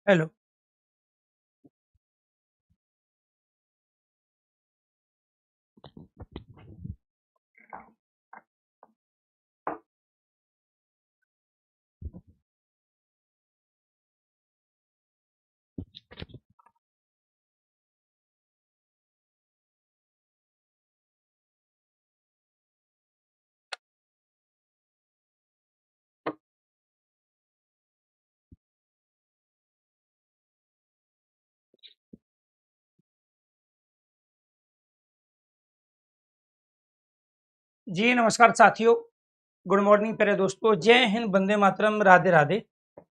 Hello. जी नमस्कार साथियों, good morning प्यारे दोस्तों, जय हिंद, वंदे मातरम, राधे राधे।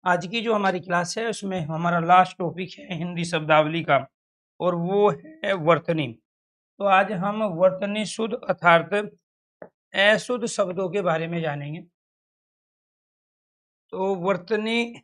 आज की जो हमारी क्लास है उसमें हमारा लास्ट टॉपिक है हिंदी शब्दावली का, और वो है वर्तनी। तो आज हम वर्तनी शुद्ध अर्थात अशुद्ध शब्दों के बारे में जानेंगे। तो वर्तनी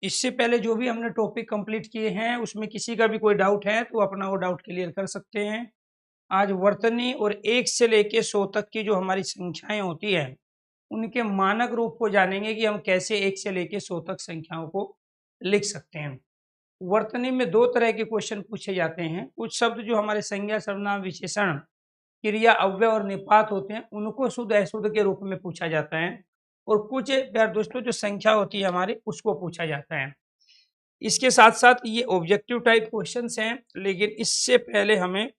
इससे पहले जो भी हमने टॉपिक कंप्लीट किए हैं उसमें किसी का भी कोई डाउट है तो अपना वो डाउट क्लियर कर सकते हैं। आज वर्तनी और 1 से लेके 100 तक की जो हमारी संख्याएं होती है उनके मानक रूप को जानेंगे कि हम कैसे 1 से लेके 100 तक संख्याओं को लिख सकते हैं। वर्तनी में दो तरह के क्वेश्चन पूछे जाते हैं। कुछ शब्द जो हमारे संज्ञा, सर्वनाम, विशेषण, क्रिया, अव्यय और निपात होते हैं उनको शुद्ध अशुद्ध के रूप में पूछा जाता है, और कुछ प्यारे दोस्तों जो संख्या होती है हमारी उसको पूछा जाता है। इसके साथ साथ ये ऑब्जेक्टिव टाइप क्वेश्चंस हैं, लेकिन इससे पहले हमें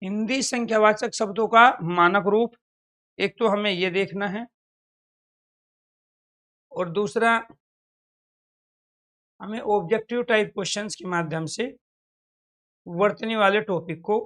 हिंदी संख्यावाचक शब्दों का मानक रूप, एक तो हमें ये देखना है, और दूसरा हमें ऑब्जेक्टिव टाइप क्वेश्चंस के माध्यम से वर्तनी वाले टॉपिक को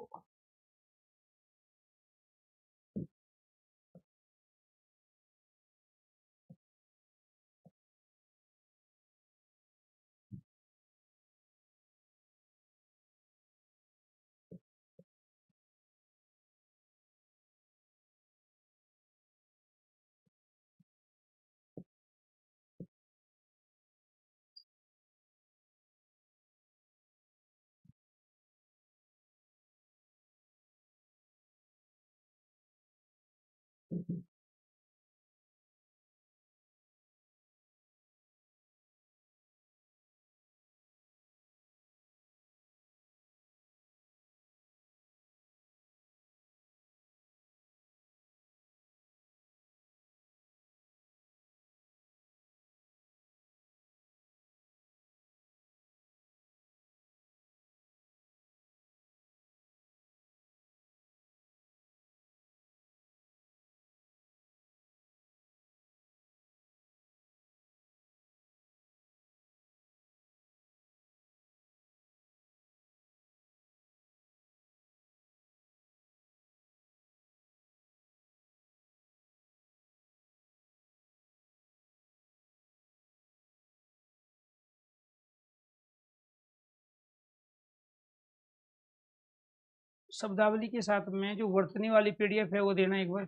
शब्दावली के साथ में जो वर्तनी वाली पीडीएफ है वो देना एक बार,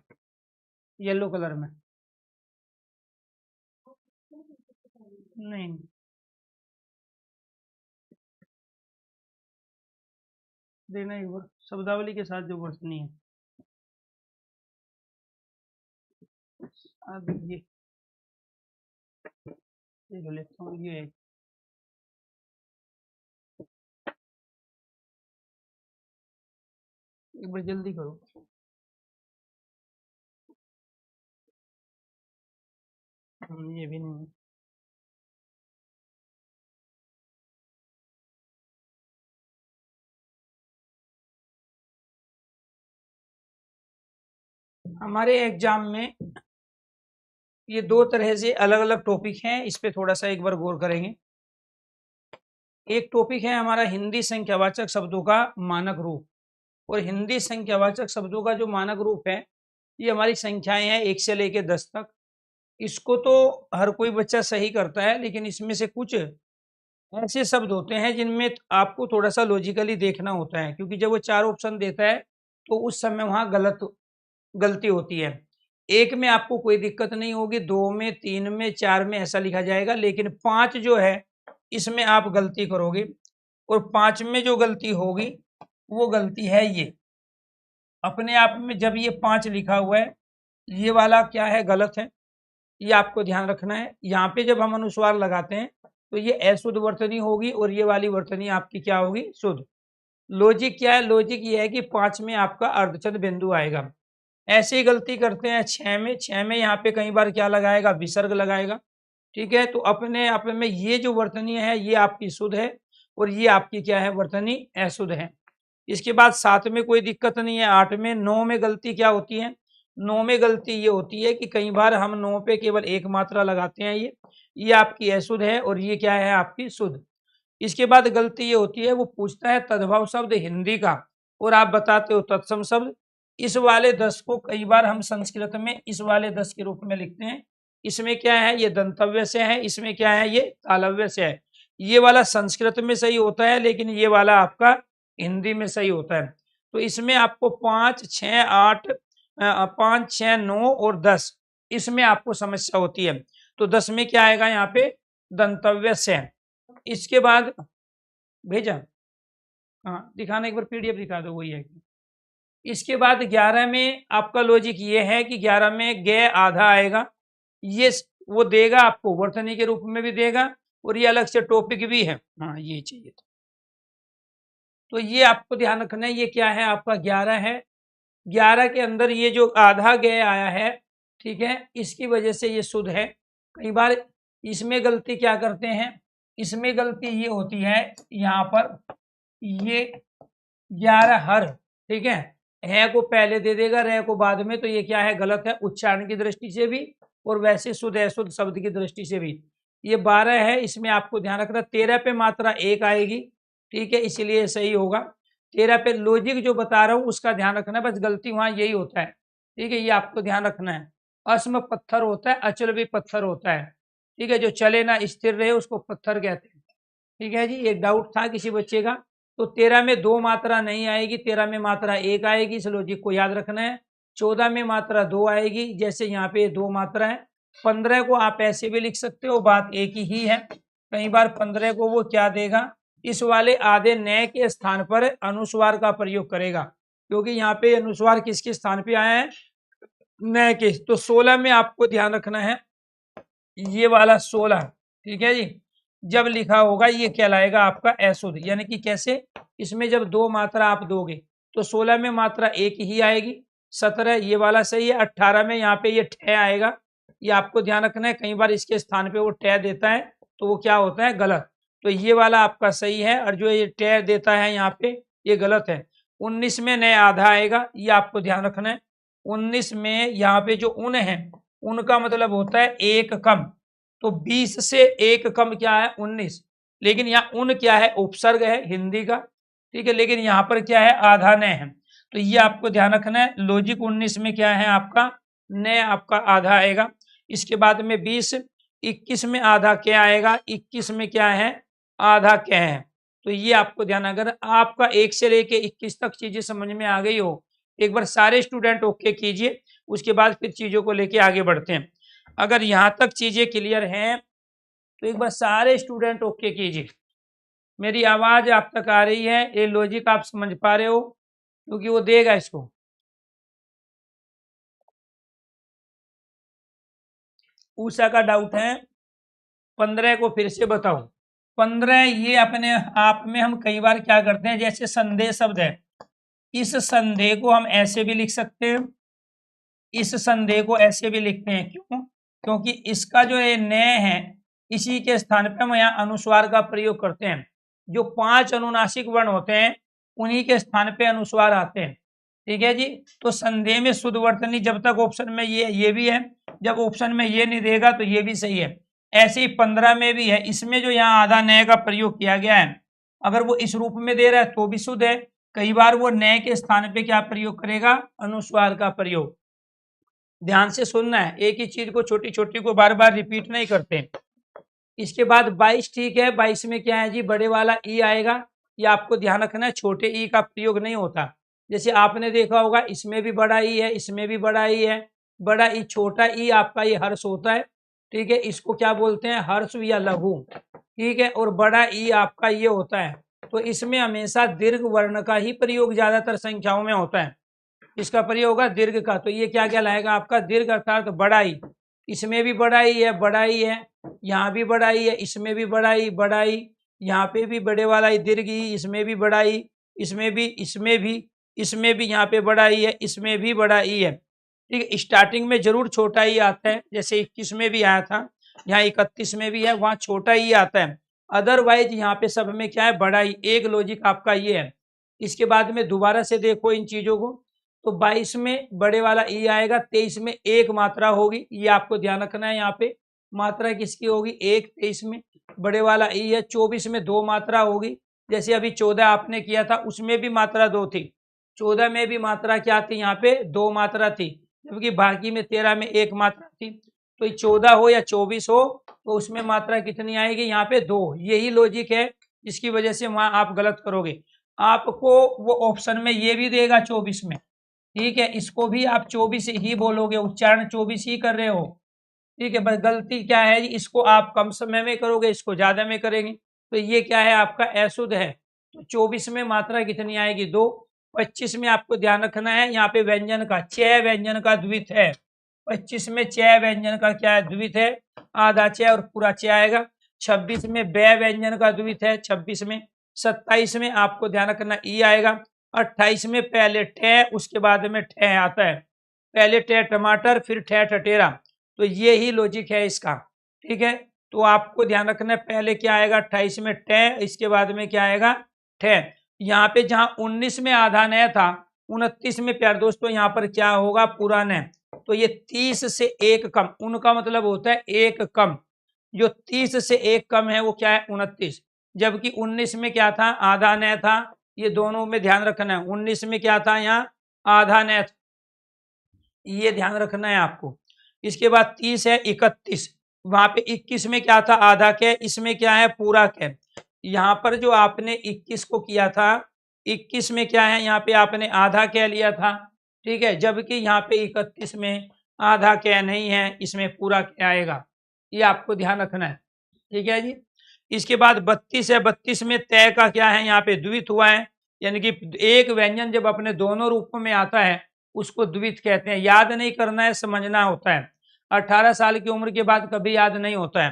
येलो कलर में। नहीं, देना एक बार शब्दावली के साथ जो वर्तनी है। अब ये देख लेता हूँ, ये है। एक बार जल्दी करो। ये भी नहीं है। हमारे एग्जाम में ये दो तरह से अलग अलग टॉपिक हैं, इस पे थोड़ा सा एक बार गौर करेंगे। एक टॉपिक है हमारा हिंदी संख्यावाचक शब्दों का मानक रूप, और हिंदी संख्यावाचक शब्दों का जो मानक रूप है ये हमारी संख्याएं हैं 1 से लेकर 10 तक। इसको तो हर कोई बच्चा सही करता है, लेकिन इसमें से कुछ ऐसे शब्द होते हैं जिनमें आपको थोड़ा सा लॉजिकली देखना होता है, क्योंकि जब वो 4 ऑप्शन देता है तो उस समय वहां गलती होती है। 1 में आपको कोई दिक्कत नहीं होगी, 2 में, 3 में, 4 में ऐसा लिखा जाएगा, लेकिन 5 जो है इसमें आप गलती करोगे, और 5 में जो गलती होगी वो गलती है ये। अपने आप में जब ये 5 लिखा हुआ है, ये वाला क्या है, गलत है, ये आपको ध्यान रखना है। यहाँ पे जब हम अनुस्वार लगाते हैं तो ये अशुद्ध वर्तनी होगी, और ये वाली वर्तनी आपकी क्या होगी, शुद्ध। लॉजिक क्या है, लॉजिक ये है कि 5 में आपका अर्धचंद्र बिंदु आएगा। ऐसे ही गलती करते हैं 6 में, 6 में यहाँ पे कई बार क्या लगाएगा, विसर्ग लगाएगा। ठीक है, तो अपने आप में ये जो वर्तनी है ये आपकी शुद्ध है, और ये आपकी क्या है, वर्तनी अशुद्ध है। इसके बाद 7 में कोई दिक्कत नहीं है। 8 में, 9 में गलती क्या होती है, 9 में गलती ये होती है कि कई बार हम 9 पे केवल एक मात्रा लगाते हैं, ये आपकी अशुद्ध है, और ये क्या है, आपकी शुद्ध। इसके बाद गलती ये होती है, वो पूछता है तद्भव शब्द हिंदी का, और आप बताते हो तत्सम शब्द। इस वाले 10 को कई बार हम संस्कृत में इस वाले 10 के रूप में लिखते हैं। इसमें क्या है, ये दंतव्य से है, इसमें क्या है, ये तालव्य से है। ये वाला संस्कृत में सही होता है, लेकिन ये वाला आपका हिंदी में सही होता है। तो इसमें आपको 5, 6, 8, 5, 6, 9 और 10, इसमें आपको समस्या होती है। तो 10 में क्या आएगा, यहाँ पे दंतव्य से। इसके बाद भेजा, हाँ दिखाना एक बार, पीडीएफ दिखा दो, वही है। इसके बाद 11 में आपका लॉजिक ये है कि 11 में गे आधा आएगा, ये वो देगा आपको, वर्तनी के रूप में भी देगा, और ये अलग से टॉपिक भी है। हाँ ये चाहिए था, तो ये आपको ध्यान रखना है, ये क्या है, आपका 11 है। 11 के अंदर ये जो आधा गे आया है, ठीक है, इसकी वजह से ये शुद्ध है। कई बार इसमें गलती क्या करते हैं, इसमें गलती ये होती है, यहाँ पर ये 11 हर, ठीक है, है को पहले दे देगा, रह को बाद में, तो ये क्या है, गलत है उच्चारण की दृष्टि से भी और वैसे शुद्ध अशुद्ध शब्द की दृष्टि से भी। ये 12 है, इसमें आपको ध्यान रखना 13 पे मात्रा एक आएगी, ठीक है, इसीलिए सही होगा। 13 पे लॉजिक जो बता रहा हूँ उसका ध्यान रखना, बस गलती वहां यही होता है, ठीक है, ये आपको ध्यान रखना है। अस्म पत्थर होता है, अचल भी पत्थर होता है, ठीक है, जो चले ना स्थिर रहे उसको पत्थर कहते हैं, ठीक है जी। एक डाउट था किसी बच्चे का। तो 13 में 2 मात्रा नहीं आएगी, 13 में मात्रा एक आएगी, इस लॉजिक को याद रखना है। 14 में मात्रा 2 आएगी, जैसे यहाँ पे 2 मात्रा है। 15 को आप ऐसे भी लिख सकते हो, बात एक ही है। कई बार 15 को वो क्या देगा, इस वाले आधे नए के स्थान पर अनुस्वार का प्रयोग करेगा, क्योंकि यहाँ पे अनुस्वार किसके स्थान पे आया है, नए के। तो 16 में आपको ध्यान रखना है, ये वाला 16, ठीक है जी, जब लिखा होगा ये कहलाएगा आपका अशुद्ध, यानी कि कैसे, इसमें जब 2 मात्रा आप दोगे तो 16 में मात्रा एक ही आएगी। 17 ये वाला सही है। 18 में यहाँ पे ये ठे आएगा, ये आपको ध्यान रखना है, कई बार इसके स्थान पे वो ठे देता है तो वो क्या होता है, गलत। तो ये वाला आपका सही है, और जो ये ठे देता है यहाँ पे ये गलत है। 19 में नए आधा आएगा, ये आपको ध्यान रखना है। 19 में यहाँ पे जो उन है, उनका मतलब होता है एक कम, तो 20 से एक कम क्या है, 19। लेकिन यहाँ उन क्या है, उपसर्ग है हिंदी का, ठीक है, लेकिन यहाँ पर क्या है, आधा नए है, तो ये आपको ध्यान रखना है। लॉजिक 19 में क्या है आपका, नए आपका आधा आएगा। इसके बाद में 20, 21 में आधा क्या आएगा, 21 में क्या है, आधा क्या है। तो ये आपको ध्यान, अगर आपका 1 से लेके 21 तक चीजें समझ में आ गई हो, एक बार सारे स्टूडेंट ओके कीजिए, उसके बाद फिर चीजों को लेके आगे बढ़ते हैं। अगर यहां तक चीजें क्लियर हैं तो एक बार सारे स्टूडेंट ओके कीजिए। मेरी आवाज आप तक आ रही है, ये लॉजिक आप समझ पा रहे हो, क्योंकि वो देगा इसको। उषा का डाउट है 15 को फिर से बताओ। 15 ये अपने आप में हम कई बार क्या करते हैं, जैसे संदेह शब्द है, इस संदेह को हम ऐसे भी लिख सकते हैं, इस संदेह को ऐसे भी लिखते हैं। क्यों, क्योंकि इसका जो ये नए है, इसी के स्थान पे हम यहाँ अनुस्वार का प्रयोग करते हैं। जो 5 अनुनासिक वर्ण होते हैं उन्हीं के स्थान पे अनुस्वार आते हैं, ठीक है जी। तो संदेह में शुद्ध वर्तनी जब तक ऑप्शन में ये भी है, जब ऑप्शन में ये नहीं देगा तो ये भी सही है। ऐसे ही 15 में भी है, इसमें जो यहाँ आधा नए का प्रयोग किया गया है, अगर वो इस रूप में दे रहा है तो भी शुद्ध है। कई बार वो नए के स्थान पे क्या प्रयोग करेगा, अनुस्वार का प्रयोग। ध्यान से सुनना है, एक ही चीज को छोटी छोटी को बार बार रिपीट नहीं करते। इसके बाद 22, ठीक है, 22 में क्या है जी, बड़े वाला ई आएगा। ये आपको ध्यान रखना है, छोटे ई का प्रयोग नहीं होता। जैसे आपने देखा होगा इसमें भी बड़ा ई है, इसमें भी बड़ा ई है। बड़ा ई, छोटा ई आपका ये हर्ष होता है, ठीक है, इसको क्या बोलते हैं, हर्ष या लघु, ठीक है। और बड़ा ई आपका ये होता है, तो इसमें हमेशा दीर्घ वर्ण का ही प्रयोग ज्यादातर संख्याओं में होता है। इसका प्रयोग होगा दीर्घ का, तो ये क्या कहलाएगा आपका, दीर्घ अर्थात बड़ाई। इसमें भी बड़ाई है, बड़ाई है, यहाँ भी बड़ाई है, इसमें भी बड़ाई, बड़ाई, यहाँ पे भी बड़े वाला ही दीर्घ ही, इसमें भी बड़ाई, इसमें भी, इसमें भी, इसमें भी, यहाँ पे बड़ाई है, इसमें भी बड़ाई है, ठीक है। स्टार्टिंग में जरूर छोटा ही आता है, जैसे 21 में भी आया था, यहाँ 31 में भी है, वहाँ छोटा ही आता है। अदरवाइज यहाँ पे सब में क्या है, बड़ाई। एक लॉजिक आपका ये है। इसके बाद में दोबारा से देखो इन चीजों को, तो 22 में बड़े वाला ई आएगा, 23 में एक मात्रा होगी, ये आपको ध्यान रखना है। यहाँ पे मात्रा किसकी होगी, एक, 23 में बड़े वाला ई है। 24 में 2 मात्रा होगी, जैसे अभी 14 आपने किया था उसमें भी मात्रा 2 थी, 14 में भी मात्रा क्या थी, यहाँ पे 2 मात्रा थी, जबकि बाकी में 13 में 1 मात्रा थी। तो 14 हो या 24 हो तो उसमें मात्रा कितनी आएगी, यहाँ पे 2। यही लॉजिक है जिसकी वजह से वहां आप गलत करोगे। आपको वो ऑप्शन में ये भी देगा 24 में, ठीक है, इसको भी आप 24 ही बोलोगे, उच्चारण 24 ही कर रहे हो, ठीक है। बस गलती क्या है, इसको आप कम समय में करोगे, इसको ज्यादा में करेंगे, तो ये क्या है आपका अशुद्ध है। तो 24 में मात्रा कितनी आएगी, 2। 25 में आपको ध्यान रखना है, यहाँ पे व्यंजन का, च व्यंजन का द्वित है। 25 में च व्यंजन का क्या है, द्वित है, आधा च और पूरा च आएगा। 26 में ब व्यंजन का द्वित है, 26 में। 27 में आपको ध्यान रखना ई आएगा। 28 में पहले ठे, उसके बाद में ठे आता है, पहले ठे टमाटर, फिर ठे ठटेरा। तो ये ही लॉजिक है इसका, ठीक है। तो आपको ध्यान रखना है, पहले क्या आएगा, 28 में ठे, इसके बाद में क्या आएगा, ठे। यहाँ पे जहाँ 19 में आधा नया था 29 में प्यारे दोस्तों यहाँ पर क्या होगा, पूरा न, तो ये 30 से एक कम, उनका मतलब होता है एक कम, जो 30 से एक कम है वो क्या है, 29। जबकि 19 में क्या था, आधा न था, ये दोनों में ध्यान रखना है। 19 में क्या था, यहाँ आधा न था, ये ध्यान रखना है आपको। इसके बाद 30 है 31, वहां पे 21 में क्या था, आधा के, इसमें क्या है, पूरा के। यहाँ पर जो आपने 21 को किया था, 21 में क्या है, यहाँ पे आपने आधा कह लिया था, ठीक है, जबकि यहाँ पे 31 में आधा कह नहीं है, इसमें पूरा क्या आएगा, ये आपको ध्यान रखना है, ठीक है जी। इसके बाद 32 है, 32 में तय का क्या है, यहाँ पे द्वित हुआ है, यानी कि एक व्यंजन जब अपने दोनों रूपों में आता है उसको द्वित कहते हैं। याद नहीं करना है, समझना होता है। 18 साल की उम्र के बाद कभी याद नहीं होता है।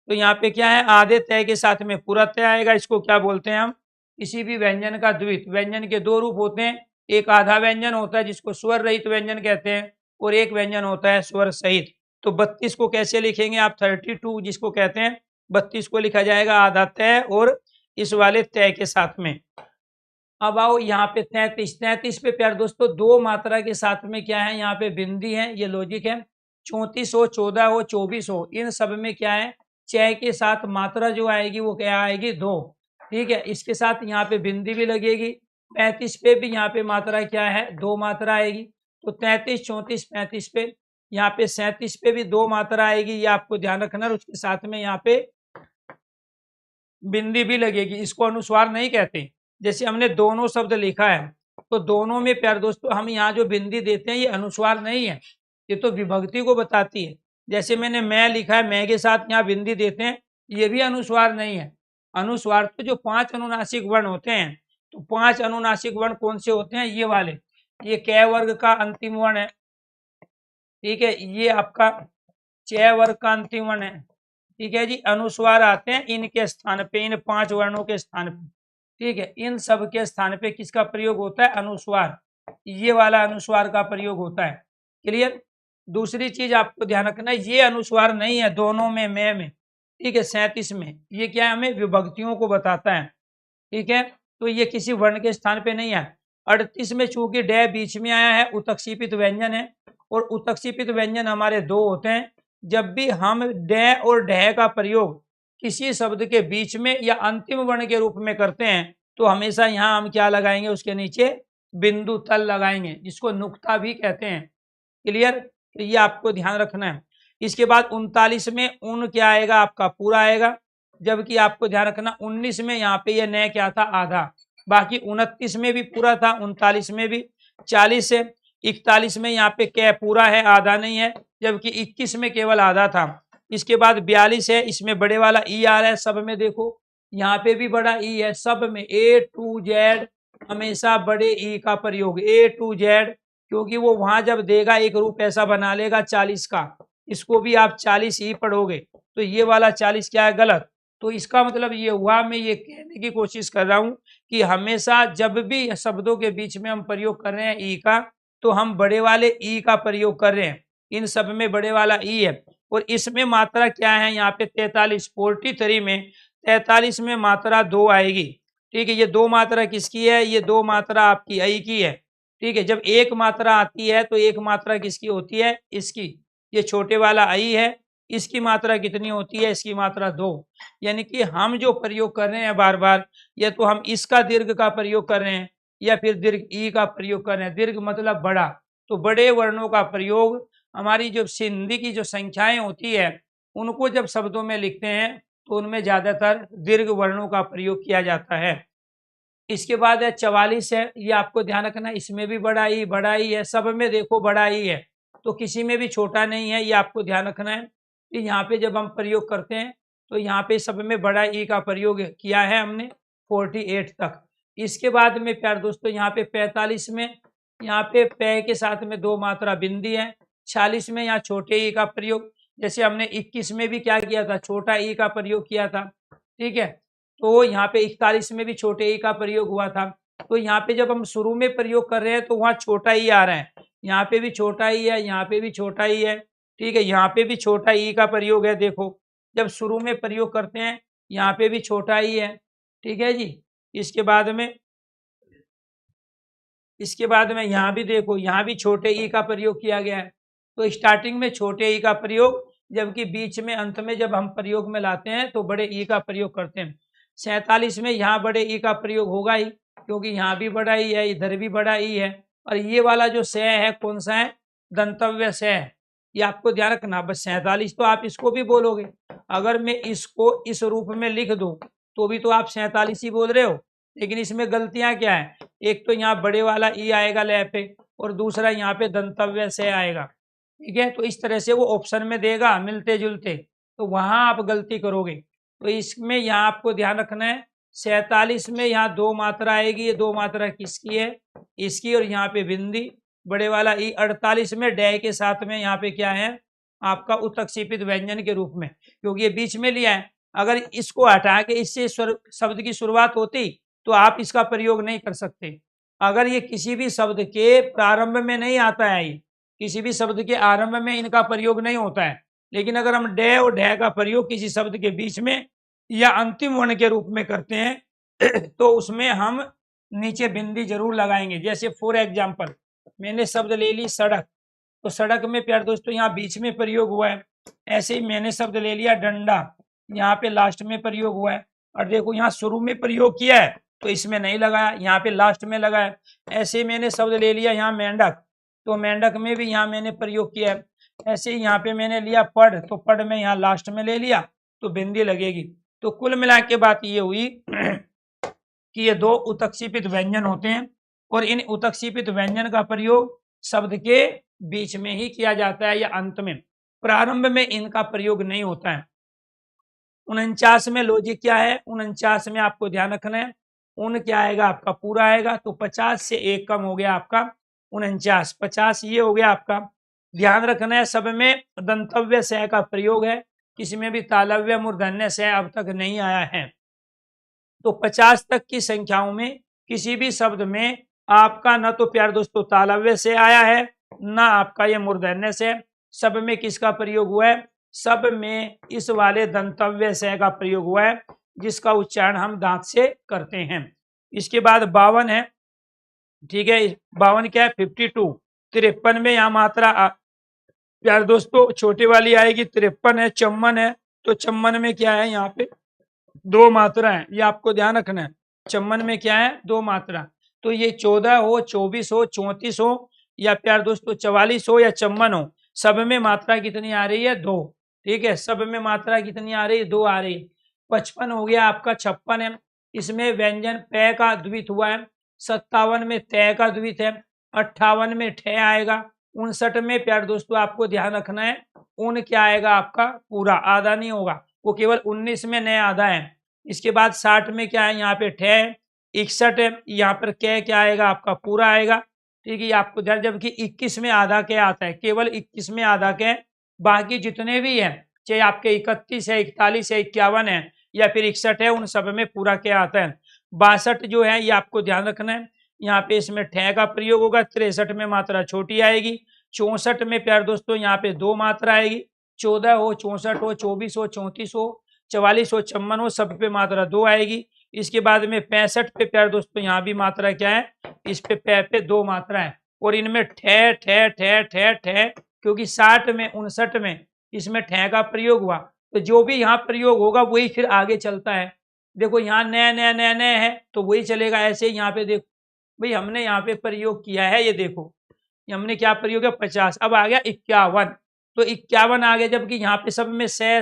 तो यहाँ पे क्या है, आधे तय के साथ में पूरा तय आएगा, इसको क्या बोलते हैं हम, किसी भी व्यंजन का द्वित। व्यंजन के दो रूप होते हैं, एक आधा व्यंजन होता है जिसको स्वर रहित व्यंजन कहते हैं, और एक व्यंजन होता है स्वर सहित। तो 32 को कैसे लिखेंगे आप, 32 जिसको कहते हैं, 32 को लिखा जाएगा आधा तय और इस वाले तय के साथ में। अब आओ यहाँ पे 33, 33 पे प्यारे दोस्तों दो मात्रा के साथ में क्या है, यहाँ पे बिंदी है, ये लॉजिक है। 34 हो, 14 हो, 24 हो, इन सब में क्या है, चय के साथ मात्रा जो आएगी वो क्या आएगी, दो, ठीक है, इसके साथ यहाँ पे बिंदी भी लगेगी। 35 पे भी यहाँ पे मात्रा क्या है, दो मात्रा आएगी। तो 33, 34, 35 पे, यहाँ पे 37 पे भी दो मात्रा आएगी, ये आपको ध्यान रखना है। उसके साथ में यहाँ पे बिंदी भी लगेगी, इसको अनुस्वार नहीं कहते। जैसे हमने दोनों शब्द लिखा है, तो दोनों में प्यारे दोस्तों हम यहाँ जो बिंदी देते हैं ये अनुस्वार नहीं है, ये तो विभक्ति को बताती है। जैसे मैंने मैं लिखा है, मैं के साथ यहाँ बिंदी देते हैं, ये भी अनुस्वार नहीं है। अनुस्वार तो जो 5 अनुनासिक वर्ण होते हैं, तो 5 अनुनासिक वर्ण कौन से होते हैं, ये वाले, ये क वर्ग का अंतिम वर्ण है, ठीक है, ये आपका च वर्ग का अंतिम वर्ण है, ठीक है जी। अनुस्वार आते हैं इनके स्थान पे, इन 5 वर्णों के स्थान पे, ठीक है, इन सब के स्थान पे किसका प्रयोग होता है, अनुस्वार, ये वाला अनुस्वार का प्रयोग होता है। क्लियर। दूसरी चीज आपको ध्यान रखना है, ये अनुस्वार नहीं है दोनों में, में, ठीक है। 37 में ये क्या है, हमें विभक्तियों को बताता है, ठीक है, तो ये किसी वर्ण के स्थान पे नहीं है। 38 में चूंकि डे बीच में आया है, उत्क्षेपित व्यंजन है, और उत्क्षेपित व्यंजन हमारे दो होते हैं। जब भी हम डे और डह का प्रयोग किसी शब्द के बीच में या अंतिम वर्ण के रूप में करते हैं, तो हमेशा यहाँ हम क्या लगाएंगे, उसके नीचे बिंदु तल लगाएंगे, जिसको नुक्ता भी कहते हैं। क्लियर। तो ये आपको ध्यान रखना है। इसके बाद 39 में उन क्या आएगा, आपका पूरा आएगा, जबकि आपको ध्यान रखना 19 में यहाँ पे ये नया क्या था, आधा। बाकी 29 में भी पूरा था, 39 में भी। 40 है, 41 में यहाँ पे क्या पूरा है, आधा नहीं है, जबकि 21 में केवल आधा था। इसके बाद 42 है, इसमें बड़े वाला ई आ रहा है, सब में देखो यहाँ पे भी बड़ा ई है, सब में A to Z हमेशा बड़े ई का प्रयोग, A to Z, क्योंकि वो वहां जब देगा एक रूप ऐसा बना लेगा 40 का, इसको भी आप 40 ही पढ़ोगे, तो ये वाला 40 क्या है, गलत। तो इसका मतलब ये हुआ, मैं ये कहने की कोशिश कर रहा हूं कि हमेशा जब भी शब्दों के बीच में हम प्रयोग कर रहे हैं ई का, तो हम बड़े वाले ई का प्रयोग कर रहे हैं, इन सब में बड़े वाला ई है। और इसमें मात्रा क्या है, यहाँ पे 43, 43 में 43 में मात्रा दो आएगी, ठीक है। ये दो मात्रा किसकी है, ये दो मात्रा आपकी आई की है, ठीक है। जब एक मात्रा आती है तो एक मात्रा किसकी होती है, इसकी, ये छोटे वाला आई है, इसकी मात्रा कितनी होती है, इसकी मात्रा दो। यानी कि हम जो प्रयोग कर रहे हैं बार बार, या तो हम इसका दीर्घ का प्रयोग कर रहे हैं, या फिर दीर्घ ई का प्रयोग कर रहे हैं। दीर्घ मतलब बड़ा, तो बड़े वर्णों का प्रयोग हमारी जो हिंदी की जो संख्याएं होती है, उनको जब शब्दों में लिखते हैं तो उनमें ज्यादातर दीर्घ वर्णों का प्रयोग किया जाता है। इसके बाद है 44 है, ये आपको ध्यान रखना है, इसमें भी बड़ा ही है, सब में देखो बड़ा ही है, तो किसी में भी छोटा नहीं है, ये आपको ध्यान रखना है कि यहाँ पे जब हम प्रयोग करते हैं तो यहाँ पे सब में बड़ा ई का प्रयोग किया है हमने 48 तक। इसके बाद में प्यार दोस्तों यहाँ पे 45 में यहाँ पे पे के साथ में दो मात्रा बिंदी है। 46 में यहाँ छोटे ई का प्रयोग, जैसे हमने 21 में भी क्या किया था, छोटा ई का प्रयोग किया था, ठीक है। तो यहाँ पे 41 में भी छोटे ई का प्रयोग हुआ था। तो यहाँ पे जब हम शुरू में प्रयोग कर रहे हैं तो वहाँ छोटा ई आ रहा है, यहाँ पे भी छोटा ई है, यहाँ पे भी छोटा ई है, ठीक है, यहाँ पे भी छोटा ई का प्रयोग है। देखो जब शुरू में प्रयोग करते हैं यहाँ पे भी छोटा ई है, ठीक है जी। इसके बाद में इसके बाद में यहाँ भी देखो, यहाँ भी छोटे ई का प्रयोग किया गया है। तो स्टार्टिंग में छोटे ई का प्रयोग, जबकि बीच में अंत में जब हम प्रयोग में लाते हैं तो बड़े ई का प्रयोग करते हैं। 47 में यहाँ बड़े ई का प्रयोग होगा ही, क्योंकि यहाँ भी बड़ा ई है, इधर भी बड़ा ई है। और ये वाला जो से है कौन सा है? दंतव्य से है। ये आपको ध्यान रखना। बस 47 तो आप इसको भी बोलोगे। अगर मैं इसको इस रूप में लिख दूं तो भी तो आप 47 ही बोल रहे हो। लेकिन इसमें गलतियां क्या है? एक तो यहाँ बड़े वाला ई आएगा ले पे, और दूसरा यहाँ पे दंतव्य से आएगा। ठीक है, तो इस तरह से वो ऑप्शन में देगा मिलते जुलते, तो वहां आप गलती करोगे। तो इसमें यहाँ आपको ध्यान रखना है, 47 में यहाँ दो मात्रा आएगी। ये दो मात्रा किसकी है? इसकी। और यहाँ पे बिंदी बड़े वाला ई। 48 में डे के साथ में यहाँ पे क्या है? आपका उत्क्षेपित व्यंजन के रूप में, क्योंकि ये बीच में लिया है। अगर इसको हटा के इससे शब्द की शुरुआत होती तो आप इसका प्रयोग नहीं कर सकते। अगर ये किसी भी शब्द के प्रारंभ में नहीं आता है, ये किसी भी शब्द के आरंभ में इनका प्रयोग नहीं होता है। लेकिन अगर हम डे और ढे का प्रयोग किसी शब्द के बीच में या अंतिम वर्ण के रूप में करते हैं तो उसमें हम नीचे बिंदी जरूर लगाएंगे। जैसे फॉर एग्जाम्पल, मैंने शब्द ले ली सड़क, तो सड़क में प्यार दोस्तों यहाँ बीच में प्रयोग हुआ है। ऐसे ही मैंने शब्द ले लिया डंडा, यहाँ पे लास्ट में प्रयोग हुआ है। और देखो यहाँ शुरू में प्रयोग किया है तो इसमें नहीं लगाया, यहाँ पे लास्ट में लगाया। ऐसे मैंने शब्द ले लिया यहाँ मेंढक, तो मेंढक में भी यहाँ मैंने प्रयोग किया है। ऐसे ही यहाँ पे मैंने लिया पढ़, तो पढ़ में यहाँ लास्ट में ले लिया तो बिंदी लगेगी। तो कुल मिला के बात ये हुई कि ये दो उत्क्षेपित व्यंजन होते हैं, और इन उत्क्षेपित व्यंजन का प्रयोग शब्द के बीच में ही किया जाता है या अंत में। प्रारंभ में इनका प्रयोग नहीं होता है। 49 में लॉजिक क्या है? 49 में आपको ध्यान रखना है, उन क्या आएगा? आपका पूरा आएगा। तो 50 से एक कम हो गया आपका 49। 50 ये हो गया आपका। ध्यान रखना है, सब में दंतव्य से का प्रयोग है, इसमें भी तालव्य मूर्धन्य से अब तक नहीं आया है। तो 50 तक की संख्याओं में किसी भी शब्द में आपका न तो प्यार दोस्तों तालव्य से आया है, न आपका ये मूर्धन्य से। सब में किसका प्रयोग हुआ है? सब में इस वाले दंतव्य से का प्रयोग हुआ है, जिसका उच्चारण हम दांत से करते हैं। इसके बाद 52 है। ठीक है, 52 क्या है? 52। 53 में यहाँ मात्रा प्यार दोस्तों छोटे वाली आएगी। 53 है। 54 है, तो 54 में क्या है? यहाँ पे दो मात्रा है, ये आपको ध्यान रखना है। 54 में क्या है? दो मात्रा। तो ये 14 हो, 24 हो, 34 हो, या प्यार दोस्तों 44 हो या 54 हो, सब में मात्रा कितनी आ रही है? दो। ठीक है, सब में मात्रा कितनी आ रही है? दो आ रही है। 55 हो गया आपका। 56 है, इसमें व्यंजन पे का द्वित हुआ है। 57 में तय का द्वित है। 58 में ठे आएगा। 59 में प्यार दोस्तों आपको ध्यान रखना है, उन क्या आएगा? आपका पूरा, आधा नहीं होगा, वो केवल 19 में नया आधा है। इसके बाद 60 में क्या है? यहाँ पे ठे। 61 है, यहाँ पर क्या आएगा? आपका पूरा आएगा। ठीक है, आपको ध्यान, जबकि 21 में आधा क्या आता है? केवल 21 में आधा क्या, बाकी जितने भी हैं, चाहे आपके 31 है, 41 है, 51 है या फिर 61 है, उन सब में पूरा क्या आता है? 62 जो है ये आपको ध्यान रखना है, यहाँ पे इसमें ठे का प्रयोग होगा। 63 में मात्रा छोटी आएगी। 64 में प्यार दोस्तों यहाँ पे दो मात्रा आएगी। 14 हो, 64 हो, 24 हो, 34 हो, 44 हो, 54 हो, सब पे मात्रा दो आएगी। इसके बाद में 65 पे प्यार दोस्तों यहाँ भी मात्रा क्या है? इस पे दो मात्रा है। और इनमें ठे ठे ठे ठे ठे, क्योंकि 60 में 59 में इसमें ठे का प्रयोग हुआ, तो जो भी यहाँ प्रयोग होगा वही फिर आगे चलता है। देखो यहाँ नए नए नए नए है तो वही चलेगा। ऐसे यहाँ पे देखो भाई, हमने यहाँ पे प्रयोग किया है, ये देखो हमने क्या प्रयोग है? 50। अब आ गया 51, तो 51 आ गया, जबकि यहाँ पे सब में से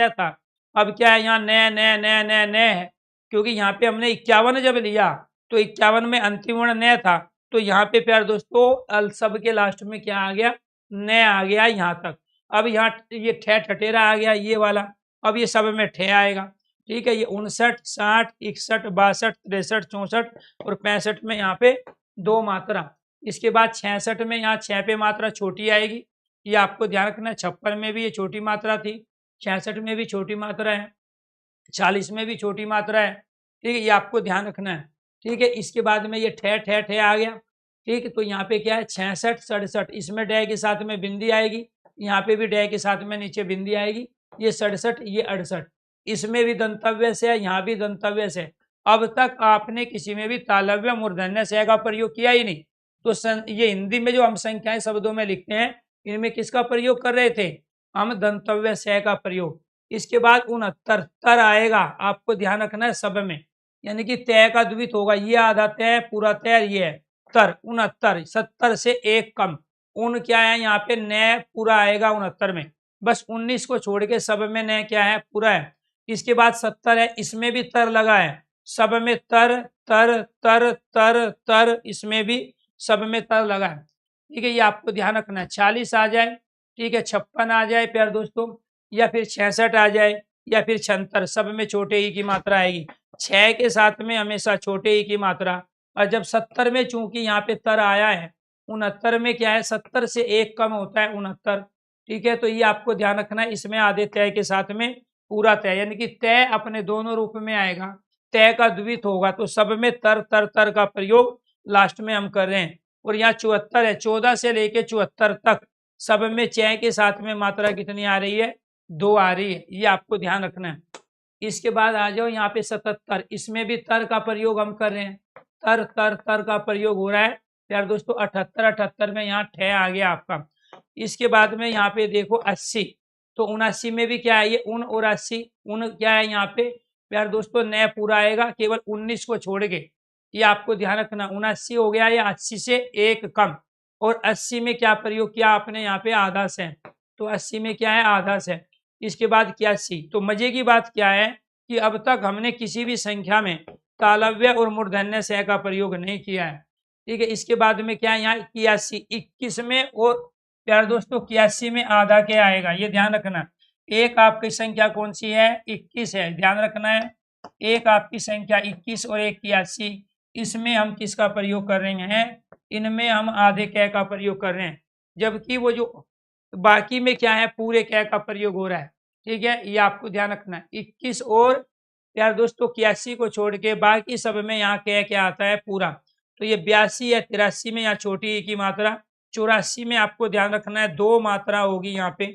था। अब क्या है? यहाँ नए नए नए नए नए है, क्योंकि यहाँ पे हमने 51 जब लिया तो 51 में अंतिम वर्ण नए था, तो यहाँ पे प्यार दोस्तों सब के लास्ट में क्या आ गया? नए आ गया यहाँ तक। अब यहाँ ये ठे ठटेरा आ गया ये वाला, अब ये सब में ठे आएगा। ठीक है, ये 59, 60, 61, 62, 63, 64 और 65 में यहाँ पे दो मात्रा। इसके बाद 66 में यहाँ छह पे मात्रा छोटी आएगी, ये आपको ध्यान रखना है। 56 में भी ये छोटी मात्रा थी, 66 में भी छोटी मात्रा है, 40 में भी छोटी मात्रा है। ठीक है, ये आपको ध्यान रखना है। ठीक है, इसके बाद में ये ठे ठे ठे आ गया। ठीक है, तो यहाँ पे क्या है? 66, 67, इसमें डे के साथ में बिंदी आएगी, यहाँ पे भी डे के साथ में नीचे बिंदी आएगी। ये 67, ये 68, इसमें भी दंतव्य से है, यहाँ भी दंतव्य से। अब तक आपने किसी में भी तालव्य मूर्धन्य स का प्रयोग किया ही नहीं। तो ये हिंदी में जो हम संख्याएं शब्दों में लिखते हैं, इनमें किसका प्रयोग कर रहे थे हम? दंतव्य स का प्रयोग। इसके बाद 69 तर आएगा, आपको ध्यान रखना है सब में, यानी कि तय का द्वित होगा। ये आधा तय, पूरा तय, ये है तर। 69, 70 से एक कम। उन क्या है यहाँ पे? न पूरा आएगा 69 में, बस 19 को छोड़ के सब में न क्या है? पूरा है। इसके बाद 70 है, इसमें भी तर लगा है, सब में तर तर तर तर तर, इसमें भी सब में तर लगा है। ठीक है, ये आपको ध्यान रखना है। 40 आ जाए, ठीक है, 56 आ जाए प्यार दोस्तों, या फिर 66 आ जाए, या फिर 76, सब में छोटे ही की मात्रा आएगी। 6 के साथ में हमेशा छोटे ही की मात्रा। और जब 70 में चूंकि यहाँ पे तर आया है, 69 में क्या है? 70 से एक कम होता है 69। ठीक है, तो ये आपको ध्यान रखना है। इसमें आधे तय के साथ में पूरा तय, यानी कि तय अपने दोनों रूप में आएगा, तय का द्वित होगा, तो सब में तर तर तर का प्रयोग लास्ट में हम कर रहे हैं। और यहाँ 74 है, 14 से लेके 74 तक सब में चय के साथ में मात्रा कितनी आ रही है? 2 आ रही है, ये आपको ध्यान रखना है। इसके बाद आ जाओ यहाँ पे 77, इसमें भी तर का प्रयोग हम कर रहे हैं, तर तर तर का प्रयोग हो रहा है यार दोस्तों। 78, 78 में यहाँ ठ आ गया आपका। इसके बाद में यहाँ पे देखो 80, तो 79 में भी क्या है? ये उन और 80, उन क्या है यहाँ पे यार दोस्तों? न पूरा आएगा, केवल 19 को छोड़ के, ये आपको ध्यान रखना। 79 हो गया, या 80 से एक कम। और 80 में क्या प्रयोग किया आपने? यहाँ पे आधा से, तो 80 में क्या है? आधा से। इसके बाद 81। तो मजे की बात क्या है कि अब तक हमने किसी भी संख्या में तालव्य और मूर्धन्य स का प्रयोग नहीं किया है। ठीक है, इसके बाद में क्या है? यहाँ 81, 21 में, और प्यारे दोस्तों 81 में आधा क्या आएगा? ये ध्यान रखना। एक आपकी संख्या कौन सी है? 21 है, ध्यान रखना है। एक आपकी संख्या 21 और एक 81, इसमें हम किसका प्रयोग कर रहे हैं? इनमें हम आधे कै का प्रयोग कर रहे हैं, जबकि वो जो बाकी में क्या है? पूरे कै का प्रयोग हो रहा है। ठीक है, ये आपको ध्यान रखना है। 21 और यार दोस्तों 81 को छोड़ के बाकी सब में यहाँ कै क्या आता है? पूरा। तो ये 82 है, 83 में यहाँ छोटी की मात्रा, 84 में आपको ध्यान रखना है 2 मात्रा होगी यहाँ पे,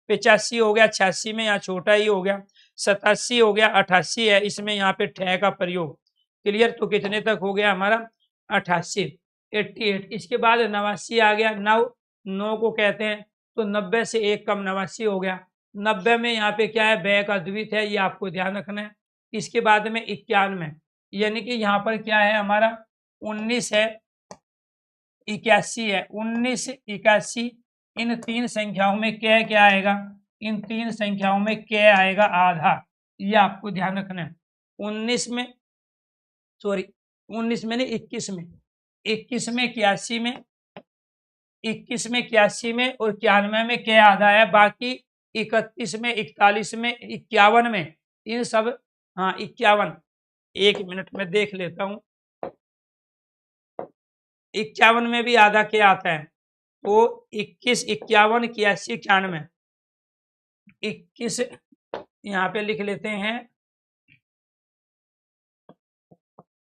85 हो गया, 86 में यहाँ छोटा ही हो गया, 87 हो गया, 88 है, इसमें यहाँ पे ठह का प्रयोग। क्लियर? तो कितने तक हो गया हमारा? 88, 88। इसके बाद 89 आ गया, 9 को कहते हैं, तो 90 से एक कम 89 हो गया। 90 में यहाँ पे क्या है? बै का द्वित है, ये आपको ध्यान रखना है। इसके बाद में 91, यानी कि यहाँ पर क्या है हमारा? 19 है, 81 है, 19, 81, इन तीन संख्याओं में क्या आएगा? इन तीन संख्याओं में क्या आएगा? आधा, ये आपको ध्यान रखना है। 19 में, सॉरी 19 में नहीं, 21 में, 21 में, 81 में, 21 में, 81 में, और 91 में क्या आधा है? बाकी 31 में, 41 में, 51 में, इन सब, हाँ 51, एक मिनट में देख लेता हूँ। 51 में भी आधा क्या आता है? तो 21, 51, 81, 91, 21 यहाँ पे लिख लेते हैं,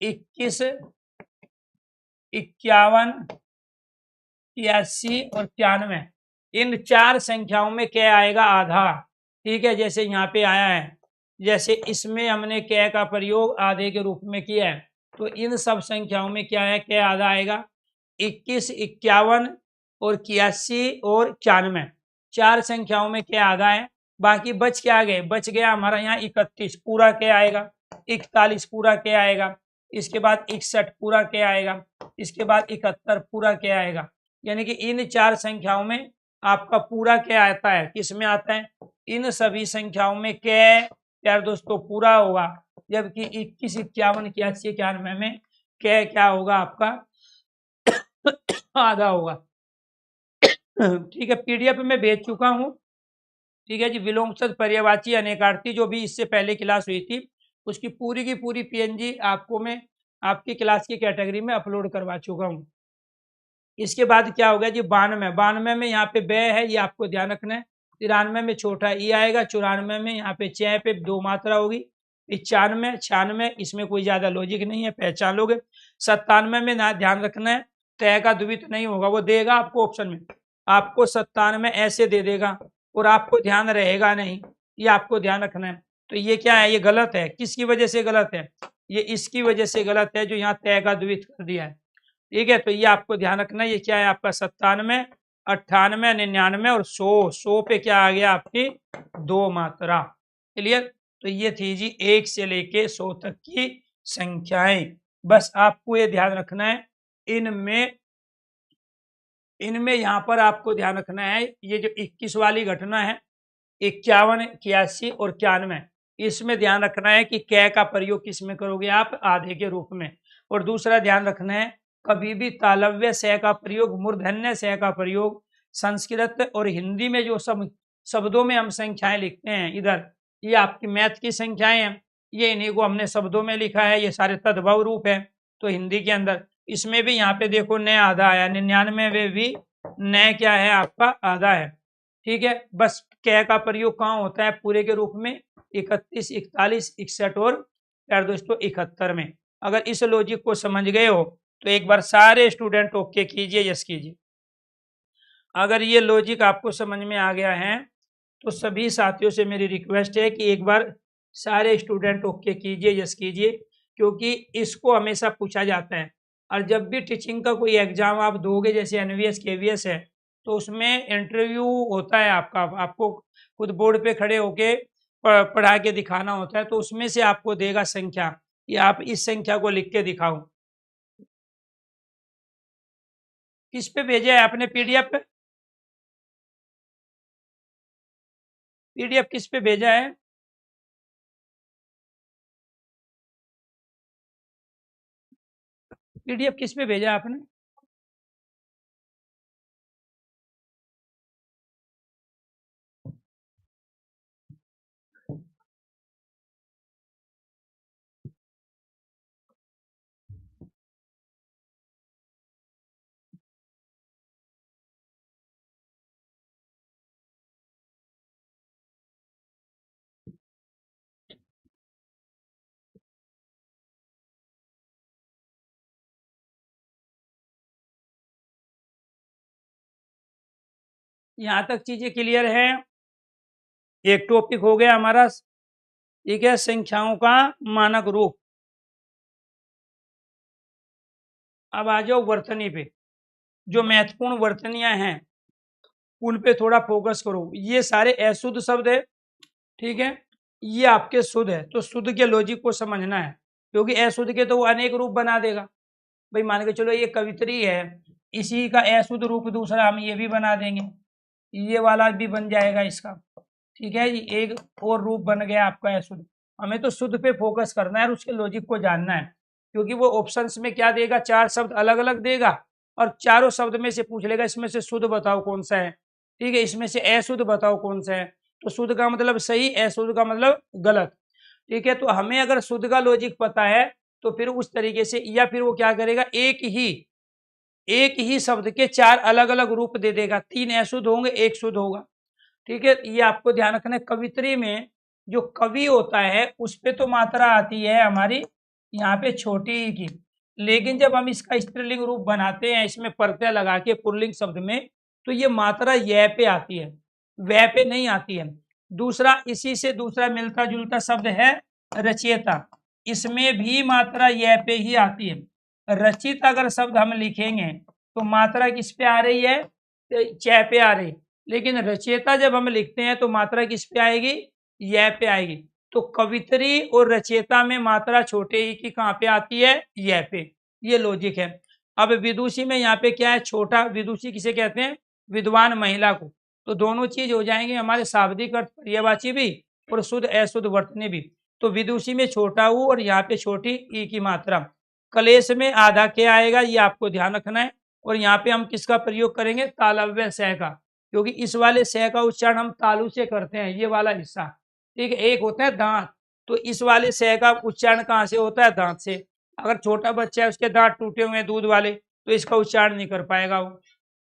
21, 51, 81 और 91, इन चार संख्याओं में क्या आएगा? आधा। ठीक है, जैसे यहाँ पे आया है, जैसे इसमें हमने क्या का प्रयोग आधे के रूप में किया है, तो इन सब संख्याओं में क्या है? क्या आधा आएगा? 21, 51 और 81 और 91, चार संख्याओं में क्या आधा है। बाकी बच क्या गए? बच गया हमारा यहाँ 31, पूरा क्या आएगा? 41 पूरा क्या आएगा? इसके बाद 61 पूरा क्या आएगा? इसके बाद 71 पूरा क्या आएगा? यानी कि इन चार संख्याओं में आपका पूरा क्या आता है? किस में आता है? इन सभी संख्याओं में क्या यार दोस्तों? पूरा होगा, जबकि 21, 51, 81, 91 में क्या होगा आपका? आधा होगा। ठीक है, पीडीएफ में भेज चुका हूँ। ठीक है जी, विलोमसद पर्यायवाची अनेकार्थी जो भी इससे पहले क्लास हुई थी, उसकी पूरी की पूरी पीएनजी आपको मैं आपकी क्लास की कैटेगरी में अपलोड करवा चुका हूँ। इसके बाद क्या होगा जी? 92, 92 में यहाँ पे बै है, ये आपको ध्यान रखना है। 93 में छोटा ई आएगा, 94 में यहाँ पे च पे 2 मात्रा होगी, 95, 96, इसमें कोई ज्यादा लॉजिक नहीं है, पहचान लोगे। 97 में ना ध्यान रखना है, तय का द्वित नहीं होगा, वो देगा आपको ऑप्शन में, आपको 97 ऐसे दे देगा और आपको ध्यान रहेगा नहीं, ये आपको ध्यान रखना है। तो ये क्या है? ये गलत है। किसकी वजह से गलत है? ये इसकी वजह से गलत है जो यहाँ तय का द्वित कर दिया है। ठीक है, तो ये आपको ध्यान रखना, ये क्या है आपका 97, 98, 99 और 100 पे क्या आ गया आपकी 2 मात्रा। क्लियर। तो ये थी जी 1 से लेके 100 तक की संख्याएं। बस आपको ये ध्यान रखना है, इनमें यहाँ पर आपको ध्यान रखना है, ये जो 21 वाली घटना है 51, 81 और 91, इसमें ध्यान रखना है कि कै का प्रयोग किस में करोगे आप, आधे के रूप में। और दूसरा ध्यान रखना है, कभी भी तालव्य स का प्रयोग, मूर्धन्य स का प्रयोग संस्कृत और हिंदी में जो सब शब्दों में हम संख्याएं लिखते हैं, इधर ये आपकी मैथ की संख्याएं हैं, ये इन्हीं को हमने शब्दों में लिखा है, ये सारे तद्भव रूप है। तो हिंदी के अंदर इसमें भी यहाँ पे देखो न आधा आया, 99 भी न क्या है आपका आधा है। ठीक है, बस कै का प्रयोग कहाँ होता है पूरे के रूप में, 31, 41, 61 और प्यार दोस्तों 71 में। अगर इस लॉजिक को समझ गए हो तो एक बार सारे स्टूडेंट ओके कीजिए, यस कीजिए। अगर ये लॉजिक आपको समझ में आ गया है तो सभी साथियों से मेरी रिक्वेस्ट है कि एक बार सारे स्टूडेंट ओके कीजिए, यस कीजिए, क्योंकि इसको हमेशा पूछा जाता है। और जब भी टीचिंग का कोई एग्जाम आप दोगे, जैसे एनवीएस केवीएस है, तो उसमें इंटरव्यू होता है आपका, आपको खुद बोर्ड पे खड़े होके पढ़ा के दिखाना होता है, तो उसमें से आपको देगा संख्या, या आप इस संख्या को लिख के दिखाओ। किस पे भेजा है आपने पीडीएफ पे? पीडीएफ किस पे भेजा है? पीडीएफ किस पे भेजा आपने? यहाँ तक चीजें क्लियर है? एक टॉपिक हो गया हमारा, ठीक है, संख्याओं का मानक रूप। अब आ जाओ वर्तनी पे, जो महत्वपूर्ण वर्तनियां हैं उन पे थोड़ा फोकस करो। ये सारे अशुद्ध शब्द है, ठीक है, ये आपके शुद्ध है, तो शुद्ध के लॉजिक को समझना है, क्योंकि अशुद्ध के तो वो अनेक रूप बना देगा। भाई मान के चलो ये कवित्री है, इसी का अशुद्ध रूप दूसरा हम ये भी बना देंगे, ये वाला भी बन जाएगा इसका। ठीक है, ये एक और रूप बन गया आपका अशुद्ध। हमें तो शुद्ध पे फोकस करना है और उसके लॉजिक को जानना है, क्योंकि वो ऑप्शंस में क्या देगा, 4 शब्द अलग अलग देगा और चारों शब्द में से पूछ लेगा इसमें से शुद्ध बताओ कौन सा है। ठीक है, इसमें से अशुद्ध बताओ कौन सा है, तो शुद्ध का मतलब सही, अशुद्ध का मतलब गलत। ठीक है, तो हमें अगर शुद्ध का लॉजिक पता है तो फिर उस तरीके से, या फिर वो क्या करेगा, एक ही शब्द के 4 अलग अलग रूप दे देगा, 3 अशुद्ध होंगे, 1 शुद्ध होगा। ठीक है, ये आपको ध्यान रखना है। कवित्री में जो कवि होता है उस पे तो मात्रा आती है हमारी यहाँ पे छोटी ई की, लेकिन जब हम इसका स्त्रीलिंग रूप बनाते हैं इसमें प्रत्यय लगा के पुल्लिंग शब्द में, तो ये मात्रा य पे आती है, वह पे नहीं आती है। दूसरा, इसी से दूसरा मिलता जुलता शब्द है रचयिता, इसमें भी मात्रा य पे ही आती है। रचित अगर शब्द हम लिखेंगे तो मात्रा किस पे आ रही है, च पे आ रही, लेकिन रचयिता जब हम लिखते हैं तो मात्रा किस पे आएगी, य पे आएगी। तो कवित्री और रचयिता में मात्रा छोटे ही की कहाँ पे आती है, य पे। ये लॉजिक है। अब विदुषी में यहाँ पे क्या है, छोटा, विदुषी किसे कहते हैं, विद्वान महिला को। तो दोनों चीज हो जाएंगे हमारे शाब्दिक अर्थ पर्यायवाची भी और शुद्ध अशुद्ध वर्तनी भी। तो विदुषी में छोटा ऊ और यहाँ पे छोटी ई की मात्रा। कलेश में आधा क्या आएगा, ये आपको ध्यान रखना है। और यहाँ पे हम किसका प्रयोग करेंगे, तालव्य स का, क्योंकि इस वाले स का उच्चारण हम तालु से करते हैं, ये वाला हिस्सा। ठीक है, एक होता है दांत, तो इस वाले स का उच्चारण कहाँ से होता है, दांत से। अगर छोटा बच्चा है उसके दांत टूटे हुए हैं दूध वाले, तो इसका उच्चारण नहीं कर पाएगा वो।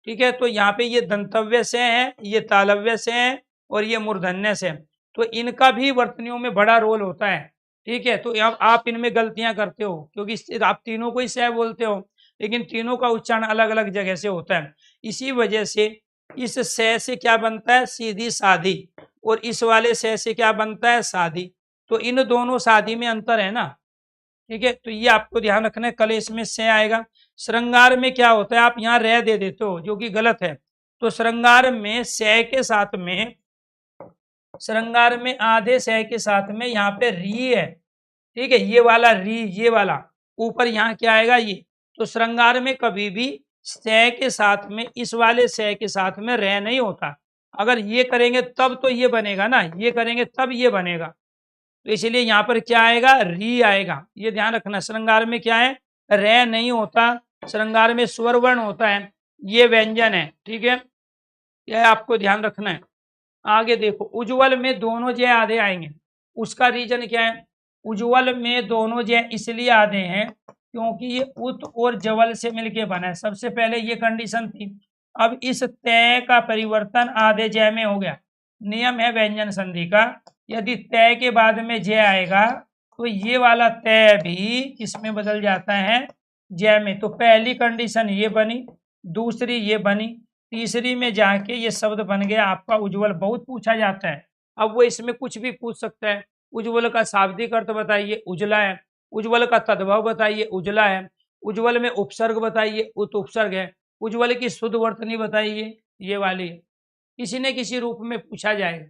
ठीक है, तो यहाँ पे ये दंतव्य से है, ये तालव्य से है और ये मूर्धन्य से, तो इनका भी वर्तनियों में बड़ा रोल होता है। ठीक है, तो आप इनमें गलतियां करते हो, क्योंकि आप तीनों को ही सह बोलते हो, लेकिन तीनों का उच्चारण अलग अलग जगह से होता है। इसी वजह से इस स से क्या बनता है, सीधी साधी, और इस वाले स से क्या बनता है, साधी। तो इन दोनों साधी में अंतर है ना, ठीक है, तो ये आपको ध्यान रखना है, कलेश में से आएगा। श्रृंगार में क्या होता है, आप यहाँ रह दे देते हो जो कि गलत है। तो श्रृंगार में से के साथ में, श्रृंगार में आधे से के साथ में यहाँ पे री है। ठीक है, ये वाला री, ये वाला ऊपर यहाँ क्या आएगा, ये। तो श्रृंगार में कभी भी से के साथ में, इस वाले से के साथ में रह नहीं होता। अगर ये करेंगे तब तो ये बनेगा ना, ये करेंगे तब ये बनेगा। तो इसलिए यहाँ पर क्या आएगा, री आएगा, ये ध्यान रखना। श्रृंगार में क्या है, रे नहीं होता, श्रृंगार में स्वर वर्ण होता है, ये व्यंजन है। ठीक है, यह आपको ध्यान रखना है। आगे देखो, उज्ज्वल में दोनों जय आधे आएंगे, उसका रीजन क्या है। उज्ज्वल में दोनों जय इसलिए आधे हैं क्योंकि ये उत और जवल से मिलके बना है। सबसे पहले ये कंडीशन थी। अब इस तय का परिवर्तन आधे जय में हो गया। नियम है व्यंजन संधि का, यदि तय के बाद में जय आएगा तो ये वाला तय भी इसमें बदल जाता है जय में। तो पहली कंडीशन ये बनी, दूसरी ये बनी, तीसरी में जाके ये शब्द बन गया आपका उज्ज्वल। बहुत पूछा जाता है, अब वो इसमें कुछ भी पूछ सकता है। उज्ज्वल का शाब्दिक अर्थ बताइए, उजला है। उज्ज्वल का तद्भव बताइए, उजला है। उज्ज्वल में उपसर्ग बताइए, उत उपसर्ग है। उज्ज्वल की शुद्ध वर्तनी बताइए, ये वाली है। किसी न किसी रूप में पूछा जाएगा।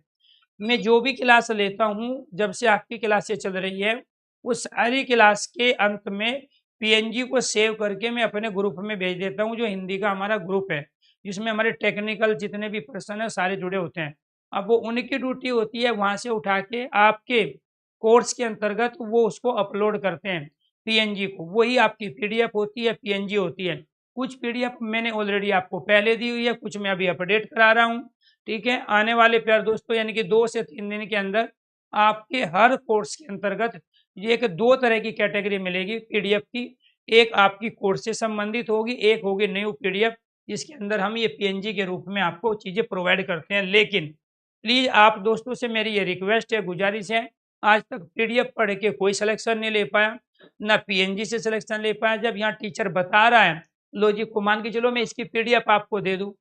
मैं जो भी क्लास लेता हूँ, जब से आपकी क्लासें चल रही है, उस सारी क्लास के अंत में पीएनजी को सेव करके मैं अपने ग्रुप में भेज देता हूँ, जो हिंदी का हमारा ग्रुप है, जिसमें हमारे टेक्निकल जितने भी पर्सन है सारे जुड़े होते हैं। अब वो उनकी ड्यूटी होती है वहाँ से उठा के आपके कोर्स के अंतर्गत वो उसको अपलोड करते हैं पीएनजी को। वही आपकी पीडीएफ होती है, पीएनजी होती है। कुछ पीडीएफ मैंने ऑलरेडी आपको पहले दी हुई है, कुछ मैं अभी अपडेट करा रहा हूँ। ठीक है, आने वाले प्यार दोस्तों यानी कि 2 से 3 दिन के अंदर आपके हर कोर्स के अंतर्गत ये एक 2 तरह की कैटेगरी मिलेगी पीडीएफ की। एक आपकी कोर्स से संबंधित होगी, एक होगी न्यू पीडीएफ, जिसके अंदर हम ये पीएनजी के रूप में आपको चीज़ें प्रोवाइड करते हैं। लेकिन प्लीज़ आप दोस्तों से मेरी ये रिक्वेस्ट है, गुजारिश है, आज तक पीडीएफ पढ़ के कोई सिलेक्शन नहीं ले पाया, ना पीएनजी से सिलेक्शन ले पाया। जब यहाँ टीचर बता रहा है, लो जी को मान के चलो मैं इसकी पीडीएफ आपको दे दूँ,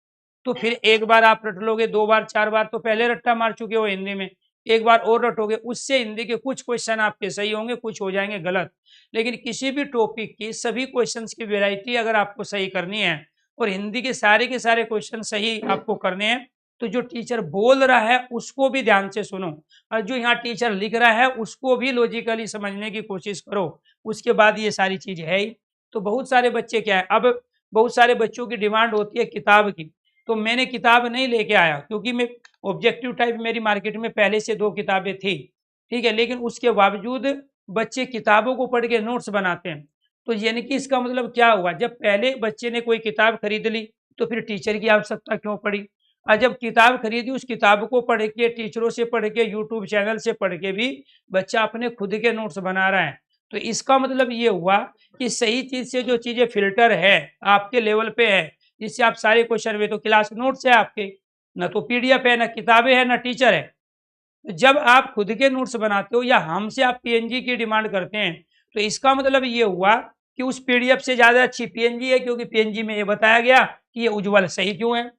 तो फिर एक बार आप रट लोगे, 2 बार 4 बार तो पहले रट्टा मार चुके हो हिंदी में, एक बार और रटोगे, उससे हिंदी के कुछ क्वेश्चन आपके सही होंगे, कुछ हो जाएंगे गलत। लेकिन किसी भी टॉपिक की सभी क्वेश्चंस की वैरायटी अगर आपको सही करनी है और हिंदी के सारे क्वेश्चन सही आपको करने हैं, तो जो टीचर बोल रहा है उसको भी ध्यान से सुनो, और जो यहाँ टीचर लिख रहा है उसको भी लॉजिकली समझने की कोशिश करो। उसके बाद ये सारी चीज है ही। तो बहुत सारे बच्चे क्या है, अब बहुत सारे बच्चों की डिमांड होती है किताब की, तो मैंने किताब नहीं लेके आया क्योंकि मैं ऑब्जेक्टिव टाइप मेरी मार्केट में पहले से 2 किताबें थी। ठीक है, लेकिन उसके बावजूद बच्चे किताबों को पढ़ के नोट्स बनाते हैं। तो यानी कि इसका मतलब क्या हुआ, जब पहले बच्चे ने कोई किताब खरीद ली तो फिर टीचर की आवश्यकता क्यों पड़ी। और जब किताब खरीदी, उस किताब को पढ़ के, टीचरों से पढ़ के, यूट्यूब चैनल से पढ़ के भी बच्चा अपने खुद के नोट्स बना रहा है। तो इसका मतलब ये हुआ कि सही चीज से जो चीजें फिल्टर है आपके लेवल पे है, जिससे आप सारे क्वेश्चन में, तो क्लास नोट्स है आपके, न तो पीडीएफ है, न किताबें है, न टीचर है। तो जब आप खुद के नोट्स बनाते हो या हमसे आप पीएनजी की डिमांड करते हैं, तो इसका मतलब ये हुआ कि उस पीडीएफ से ज्यादा अच्छी पीएनजी है, क्योंकि पीएनजी में ये बताया गया कि ये उज्ज्वल सही क्यों है।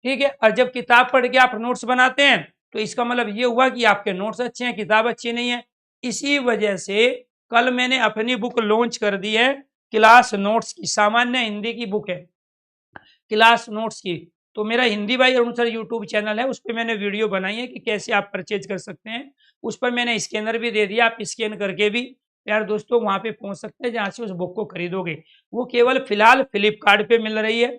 ठीक है, और जब किताब पढ़ के आप नोट्स बनाते हैं तो इसका मतलब ये हुआ कि आपके नोट्स अच्छे हैं, किताब अच्छी नहीं है। इसी वजह से कल मैंने अपनी बुक लॉन्च कर दी है, क्लास नोट्स की, सामान्य हिंदी की बुक है क्लास नोट्स की। तो मेरा Hindi by Arun sir YouTube channel है, उस पर मैंने वीडियो बनाई है कि कैसे आप परचेज कर सकते हैं। उस पर मैंने स्कैनर भी दे दिया, आप स्कैन करके भी यार दोस्तों वहां पे पहुंच सकते हैं, जहां से उस बुक को खरीदोगे। वो केवल फिलहाल फ्लिपकार्ट पे मिल रही है,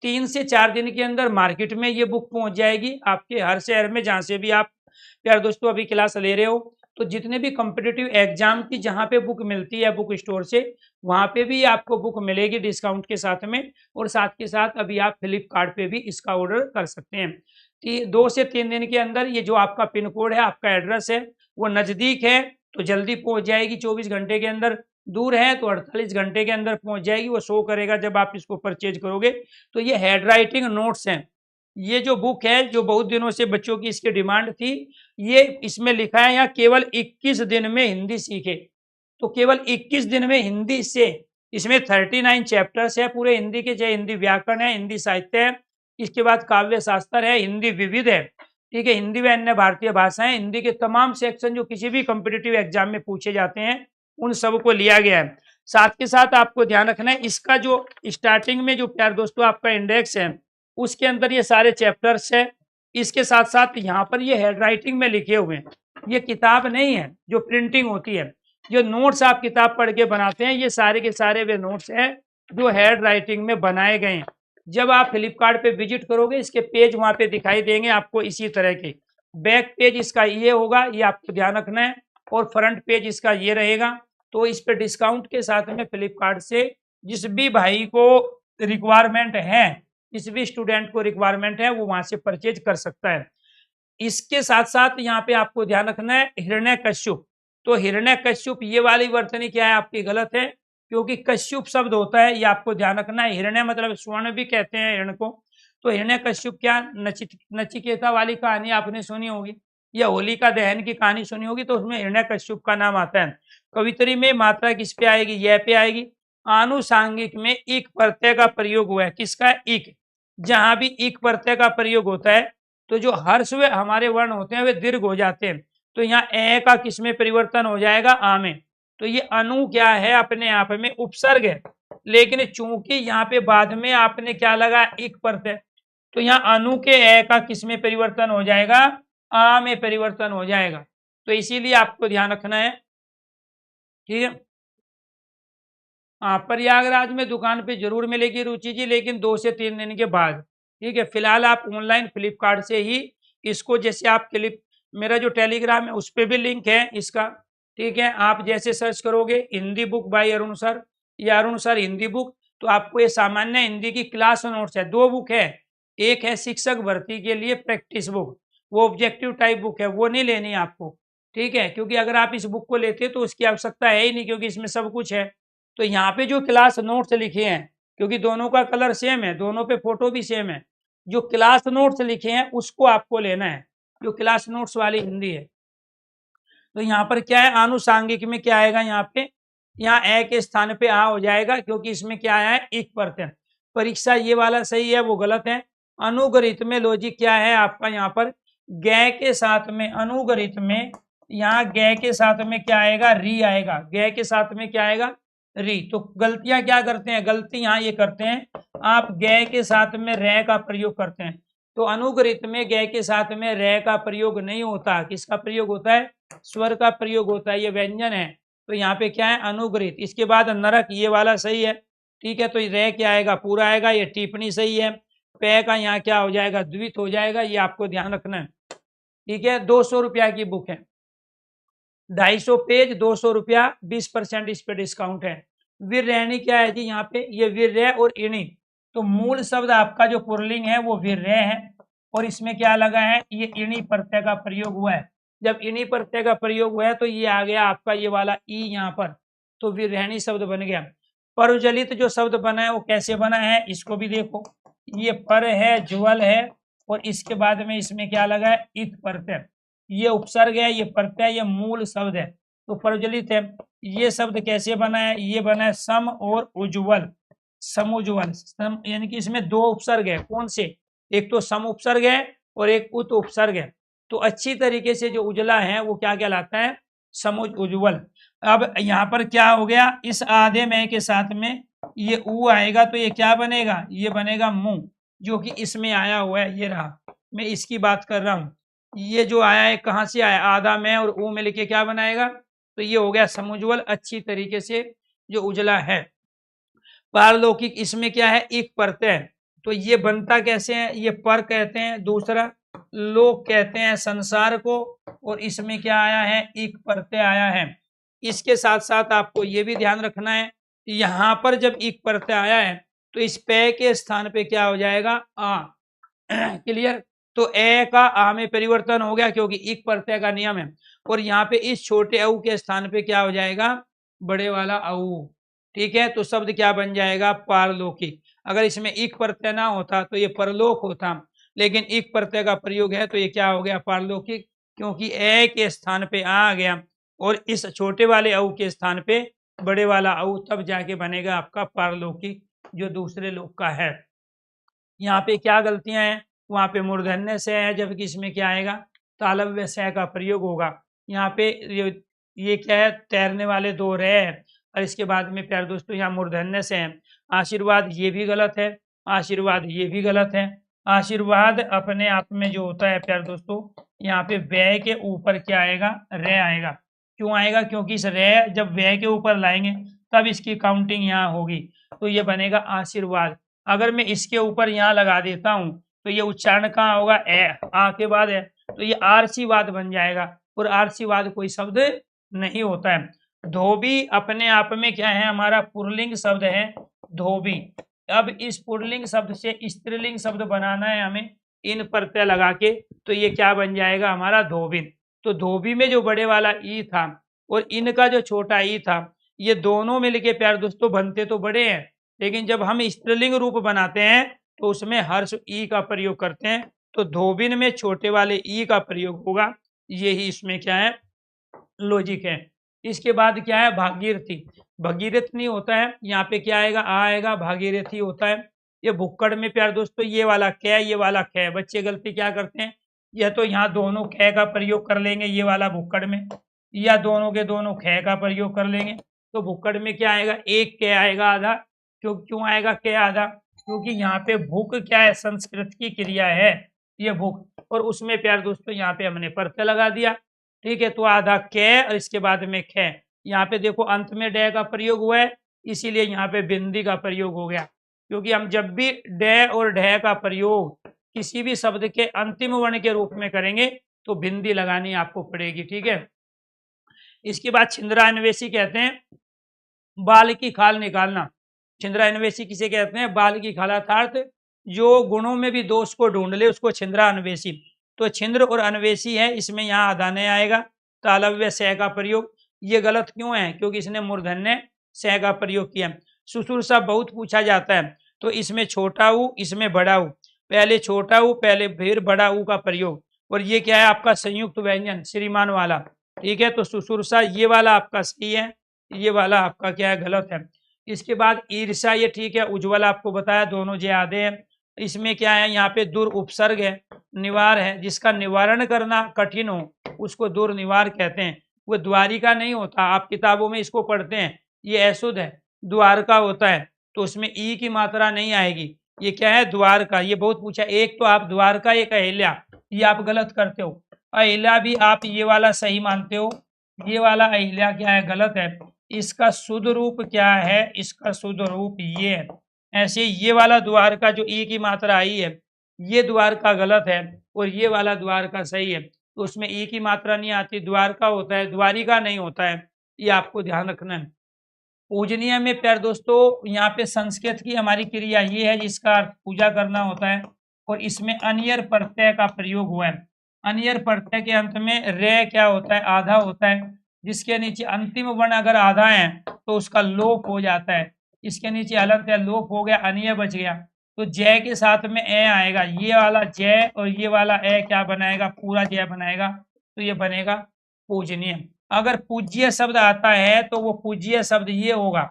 3 से 4 दिन के अंदर मार्केट में ये बुक पहुंच जाएगी आपके हर शहर में, जहां से भी आप यार दोस्तों अभी क्लास ले रहे हो। तो जितने भी कॉम्पिटिटिव एग्जाम की जहां पे बुक मिलती है बुक स्टोर से, वहां पे भी आपको बुक मिलेगी डिस्काउंट के साथ में। और साथ के साथ अभी आप फ्लिपकार्ट पे भी इसका ऑर्डर कर सकते हैं कि 2 से 3 दिन के अंदर ये जो आपका पिन कोड है, आपका एड्रेस है, वो नज़दीक है तो जल्दी पहुंच जाएगी, 24 घंटे के अंदर। दूर है तो 48 घंटे के अंदर पहुंच जाएगी, वो शो करेगा जब आप इसको परचेज करोगे। तो ये हैंड राइटिंग नोट्स हैं, ये जो बुक है जो बहुत दिनों से बच्चों की इसकी डिमांड थी, ये इसमें लिखा है यहाँ केवल 21 दिन में हिंदी सीखे। तो केवल 21 दिन में हिंदी से, इसमें 39 चैप्टर्स है पूरे हिंदी के, चाहे हिंदी व्याकरण है, हिंदी साहित्य है, इसके बाद काव्य शास्त्र है, हिंदी विविध है। ठीक है, हिंदी व अन्य भारतीय भाषाएं, हिंदी के तमाम सेक्शन जो किसी भी कॉम्पिटिटिव एग्जाम में पूछे जाते हैं उन सब को लिया गया है। साथ के साथ आपको ध्यान रखना है, इसका जो स्टार्टिंग में जो प्यार दोस्तों आपका इंडेक्स है उसके अंदर ये सारे चैप्टर्स है। इसके साथ साथ यहाँ पर ये हैंड राइटिंग में लिखे हुए हैं, ये किताब नहीं है जो प्रिंटिंग होती है। जो नोट्स आप किताब पढ़ के बनाते हैं ये सारे के सारे वे नोट्स हैं जो हैंड राइटिंग में बनाए गए हैं। जब आप फ्लिपकार्ट पे विजिट करोगे इसके पेज वहां पे दिखाई देंगे आपको इसी तरह के। बैक पेज इसका ये होगा, ये आपको ध्यान रखना है, और फ्रंट पेज इसका ये रहेगा। तो इस पे डिस्काउंट के साथ में फ्लिपकार्ट से जिस भी भाई को रिक्वायरमेंट है, जिस भी स्टूडेंट को रिक्वायरमेंट है वो वहां से परचेज कर सकता है। इसके साथ साथ यहाँ पे आपको ध्यान रखना है हिरण्यकश्यप। तो हिरण्यकश्यप ये वाली वर्तनी क्या है आपकी गलत है, क्योंकि कश्यप शब्द होता है, ये आपको ध्यान रखना है। हिरण्य मतलब स्वर्ण भी कहते हैं हिरण को। तो हिरण्यकश्यप क्या, नचिकेता वाली कहानी आपने सुनी होगी या होलिका दहन की कहानी सुनी होगी, तो उसमें हिरण्यकश्यप का नाम आता है। कवित्री में मात्रा किस पे आएगी, यह पे आएगी। आनुषांगिक में इक प्रत्यय का प्रयोग हुआ है, किसका, इक। जहां भी इक प्रत्यय का प्रयोग होता है तो जो हर्ष व हमारे वर्ण होते हैं वे दीर्घ हो जाते हैं। तो यहाँ ए का किस में परिवर्तन हो जाएगा, आ में। तो ये अनु क्या है, अपने आप में उपसर्ग है, लेकिन चूंकि यहाँ पे बाद में आपने क्या लगा, इक प्रत्यय, तो यहाँ अनु के ए का किस में परिवर्तन हो जाएगा, आ में परिवर्तन हो जाएगा। तो इसीलिए आपको ध्यान रखना है, ठीक है। प्रयागराज में दुकान पे जरूर मिलेगी रुचि जी, लेकिन 2 से 3 दिन के बाद, ठीक है। फिलहाल आप ऑनलाइन फ्लिपकार्ट से ही इसको, जैसे आप क्लिप, मेरा जो टेलीग्राम है उस पर भी लिंक है इसका, ठीक है। आप जैसे सर्च करोगे Hindi book by Arun sir या अरुण सर हिंदी बुक, तो आपको ये सामान्य हिंदी की क्लास नोट्स है, 2 बुक है। एक है शिक्षक भर्ती के लिए प्रैक्टिस बुक, वो ऑब्जेक्टिव टाइप बुक है, वो नहीं लेनी आपको, ठीक है, क्योंकि अगर आप इस बुक को लेते तो उसकी आवश्यकता है ही नहीं, क्योंकि इसमें सब कुछ है। तो यहाँ पे जो क्लास नोट्स लिखे हैं, क्योंकि दोनों का कलर सेम है, दोनों पे फोटो भी सेम है, जो क्लास नोट्स लिखे हैं उसको आपको लेना है, जो क्लास नोट्स वाली हिंदी है। तो यहाँ पर क्या है, आनुषांगिक में क्या आएगा, यहाँ पे, यहाँ ए के स्थान पे आ हो जाएगा, क्योंकि इसमें क्या है, एक प्रत्यय। परीक्षा ये वाला सही है, वो गलत है। अनुगणित में लॉजिक क्या है आपका, यहाँ पर गै के साथ में, अनुगणित में यहाँ गै के साथ में क्या आएगा, री आएगा। गै के साथ में क्या आएगा, री। तो गलतियां क्या करते हैं, गलती यहाँ ये करते हैं, आप गै के साथ में रे का प्रयोग करते हैं। तो अनुगणित में गै के साथ में रे का प्रयोग नहीं होता, किसका प्रयोग होता है, स्वर का प्रयोग होता है, ये व्यंजन है। तो यहाँ पे क्या है, अनुगृहित। इसके बाद नरक, ये वाला सही है, ठीक है। तो रे क्या आएगा, पूरा आएगा, ये टिप्पणी सही है। पे का यहाँ क्या हो जाएगा, द्वित हो जाएगा, ये आपको ध्यान रखना है, ठीक है। 200 रुपया की बुक है, 250 पेज, 200 रुपया, 20% इस पे डिस्काउंट है। वीर रहनी क्या है जी, यहाँ पे ये वीर रह और इणी। तो मूल शब्द आपका जो पुरलिंग है वो वीर रह है, और इसमें क्या लगा है, ये इणी प्रत्यय का प्रयोग हुआ है। जब इणी प्रत्यय का प्रयोग हुआ है तो ये आ गया आपका ये वाला ई यहाँ पर, तो वीर रहनी शब्द बन गया। परजलित जो शब्द बना है वो कैसे बना है, इसको भी देखो, ये पर है, ज्वल है, और इसके बाद में इसमें क्या लगा है, इत प्रत्यय। ये उपसर्ग है, ये प्रत्यय, ये मूल शब्द है, तो प्रज्वलित है। ये शब्द कैसे बना है, ये बना है सम और उज्ज्वल, समुज्वल। सम यानी कि इसमें 2 उपसर्ग है, कौन से, एक तो सम उपसर्ग है और एक उत उपसर्ग है। तो अच्छी तरीके से जो उजला है वो क्या कहलाता है, समुज उज्ज्वल। अब यहाँ पर क्या हो गया, इस आधे में के साथ में ये ऊ आएगा, तो ये क्या बनेगा, ये बनेगा मुंह, जो कि इसमें आया हुआ है, ये रहा, मैं इसकी बात कर रहा हूँ। ये जो आया है कहाँ से आया, आधा में और ऊ में लिखे क्या बनाएगा, तो ये हो गया समुज्वल, अच्छी तरीके से जो उजला है। पारलौकिक, इसमें क्या है, एक प्रत्यय, तो ये बनता कैसे है, ये पर कहते हैं, दूसरा लोक कहते हैं संसार को, और इसमें क्या आया है, एक प्रत्यय आया है। इसके साथ साथ आपको ये भी ध्यान रखना है, यहाँ पर जब एक प्रत्यय आया है तो इस पे के स्थान पे क्या हो जाएगा, आ। क्लियर। तो ए का आ में परिवर्तन हो गया, क्योंकि एक प्रत्यय का नियम है। और यहाँ पे इस छोटे औ के स्थान पे क्या हो जाएगा, बड़े वाला औ, ठीक है। तो शब्द क्या बन जाएगा, पारलौकिक। अगर इसमें एक प्रत्यय ना होता तो ये परलोक होता, लेकिन एक प्रत्यय का प्रयोग है तो ये क्या हो गया, पारलौकिक, क्योंकि ए के स्थान पे आ गया और इस छोटे वाले औ के स्थान पे बड़े वाला औ, तब जाके बनेगा आपका पारलौकिक, जो दूसरे लोक का है। यहाँ पे क्या गलतियां हैं, वहां पे मूर्धन्य से है, जबकि इसमें क्या आएगा, तालव्य से का प्रयोग होगा। यहाँ पे ये क्या है, तैरने वाले दो रे है। और इसके बाद में प्यारे दोस्तों यहाँ मूर्धन्य से है। आशीर्वाद ये भी गलत है, आशीर्वाद ये भी गलत है। आशीर्वाद अपने आप में जो होता है प्यारे दोस्तों, यहाँ पे व्यय के ऊपर क्या आएगा, रे आएगा। क्यों आएगा, क्योंकि इस रे जब व्यय के ऊपर लाएंगे तब इसकी काउंटिंग यहाँ होगी, तो ये बनेगा आशीर्वाद। अगर मैं इसके ऊपर यहाँ लगा देता हूँ तो ये उच्चारण कहाँ होगा, ए, आ के बाद है, तो ये आरसीवाद बन जाएगा। और आरसीवाद कोई शब्द नहीं होता है। धोबी अपने आप में क्या है, हमारा पुल्लिंग शब्द है धोबी। अब इस पुल्लिंग शब्द से स्त्रीलिंग शब्द बनाना है हमें इन प्रत्यय लगा के, तो ये क्या बन जाएगा हमारा धोबिन। तो धोबी में जो बड़े वाला ई था और इनका जो छोटा ई था, ये दोनों मिलके प्यारे दोस्तों बनते तो बड़े हैं, लेकिन जब हम स्त्रीलिंग रूप बनाते हैं तो उसमें हर्ष ई का प्रयोग करते हैं, तो धोबिन में छोटे वाले ई का प्रयोग होगा। यही इसमें क्या है, लॉजिक है। इसके बाद क्या है, भागीरथी। भगीरथ नहीं होता है, यहाँ पे क्या आएगा, आएगा, भागीरथी होता है। ये भुक्कड़ में प्यारे दोस्तों ये वाला कै, ये वाला कै, बच्चे गलती क्या करते हैं, या तो यहाँ दोनों कै का प्रयोग कर लेंगे ये वाला भुक्कड़ में, या दोनों के दोनों कै का प्रयोग कर लेंगे। तो भुक्कड़ में क्या आएगा, एक कै आएगा आधा। क्यों आएगा कै आधा, क्योंकि यहाँ पे भूख क्या है, संस्कृत की क्रिया है ये भूख, और उसमें प्यारे दोस्तों यहाँ पे हमने प्रत्यय लगा दिया। ठीक है, तो आधा कै और इसके बाद में खे। यहाँ पे देखो अंत में डे का प्रयोग हुआ है, इसीलिए यहाँ पे बिंदी का प्रयोग हो गया। क्योंकि हम जब भी डे और ढे का प्रयोग किसी भी शब्द के अंतिम वर्ण के रूप में करेंगे तो बिंदी लगानी आपको पड़ेगी। ठीक है, इसके बाद छिंद्रान्वेषी कहते हैं बाल की खाल निकालना। छिंद्रान्वेषी किसे कहते हैं, बाल की खाल, अर्थात जो गुणों में भी दोष को ढूंढ ले उसको छिंद्रान्वेषी। तो छिंद्र और अन्वेषी है, इसमें यहाँ आधाने आएगा, तालव्य सह का प्रयोग। ये गलत क्यों है, क्योंकि इसने मूर्धन्य सह का प्रयोग किया। सुसुरसा बहुत पूछा जाता है, तो इसमें छोटा ऊ, इसमें बड़ा ऊ, पहले छोटा ऊ पहले फिर बड़ा ऊ का प्रयोग। और ये क्या है आपका संयुक्त व्यंजन श्रीमान वाला। ठीक है, तो सुसुरसा ये वाला आपका सही है, ये वाला आपका क्या है, गलत है। इसके बाद ईर्षा, ये ठीक है, उज्ज्वल आपको बताया, दोनों जे आधे हैं। इसमें क्या है, यहाँ पे दुर उपसर्ग है, निवार है, जिसका निवारण करना कठिन हो उसको दुर्निवार कहते हैं। वो द्वारिका नहीं होता, आप किताबों में इसको पढ़ते हैं, ये अशुद्ध है, द्वारका होता है, तो उसमें ई की मात्रा नहीं आएगी। ये क्या है, द्वारका। ये बहुत पूछा, एक तो आप द्वारका, एक अहिल्या, ये आप गलत करते हो। अहिल्या भी आप ये वाला सही मानते हो, ये वाला अहिल्या क्या है, गलत है। इसका शुद्ध रूप क्या है, इसका शुद्ध रूप ये है। ऐसे ये वाला द्वारका जो ई की मात्रा आई है, ये द्वारका गलत है, और ये वाला द्वारका सही है। तो उसमें ई की मात्रा नहीं आती, द्वारका होता है, द्वारिका नहीं होता है, ये आपको ध्यान रखना है। पूजनीय में प्यारे दोस्तों यहाँ पे संस्कृत की हमारी क्रिया ये है जिसका पूजा करना होता है, और इसमें अनियर प्रत्यय का प्रयोग हुआ है। अनियर प्रत्यय के अंत में रे क्या होता है, आधा होता है, जिसके नीचे अंतिम वर्ण अगर आधा है तो उसका लोप हो जाता है। इसके नीचे हलंत है, लोप हो गया, अनिय बच गया, तो जय के साथ में ए आएगा, ये वाला जय और ये वाला ए क्या बनाएगा, पूरा जय बनाएगा, तो ये बनेगा पूजनीय। अगर पूज्य शब्द आता है तो वो पूज्य शब्द ये होगा,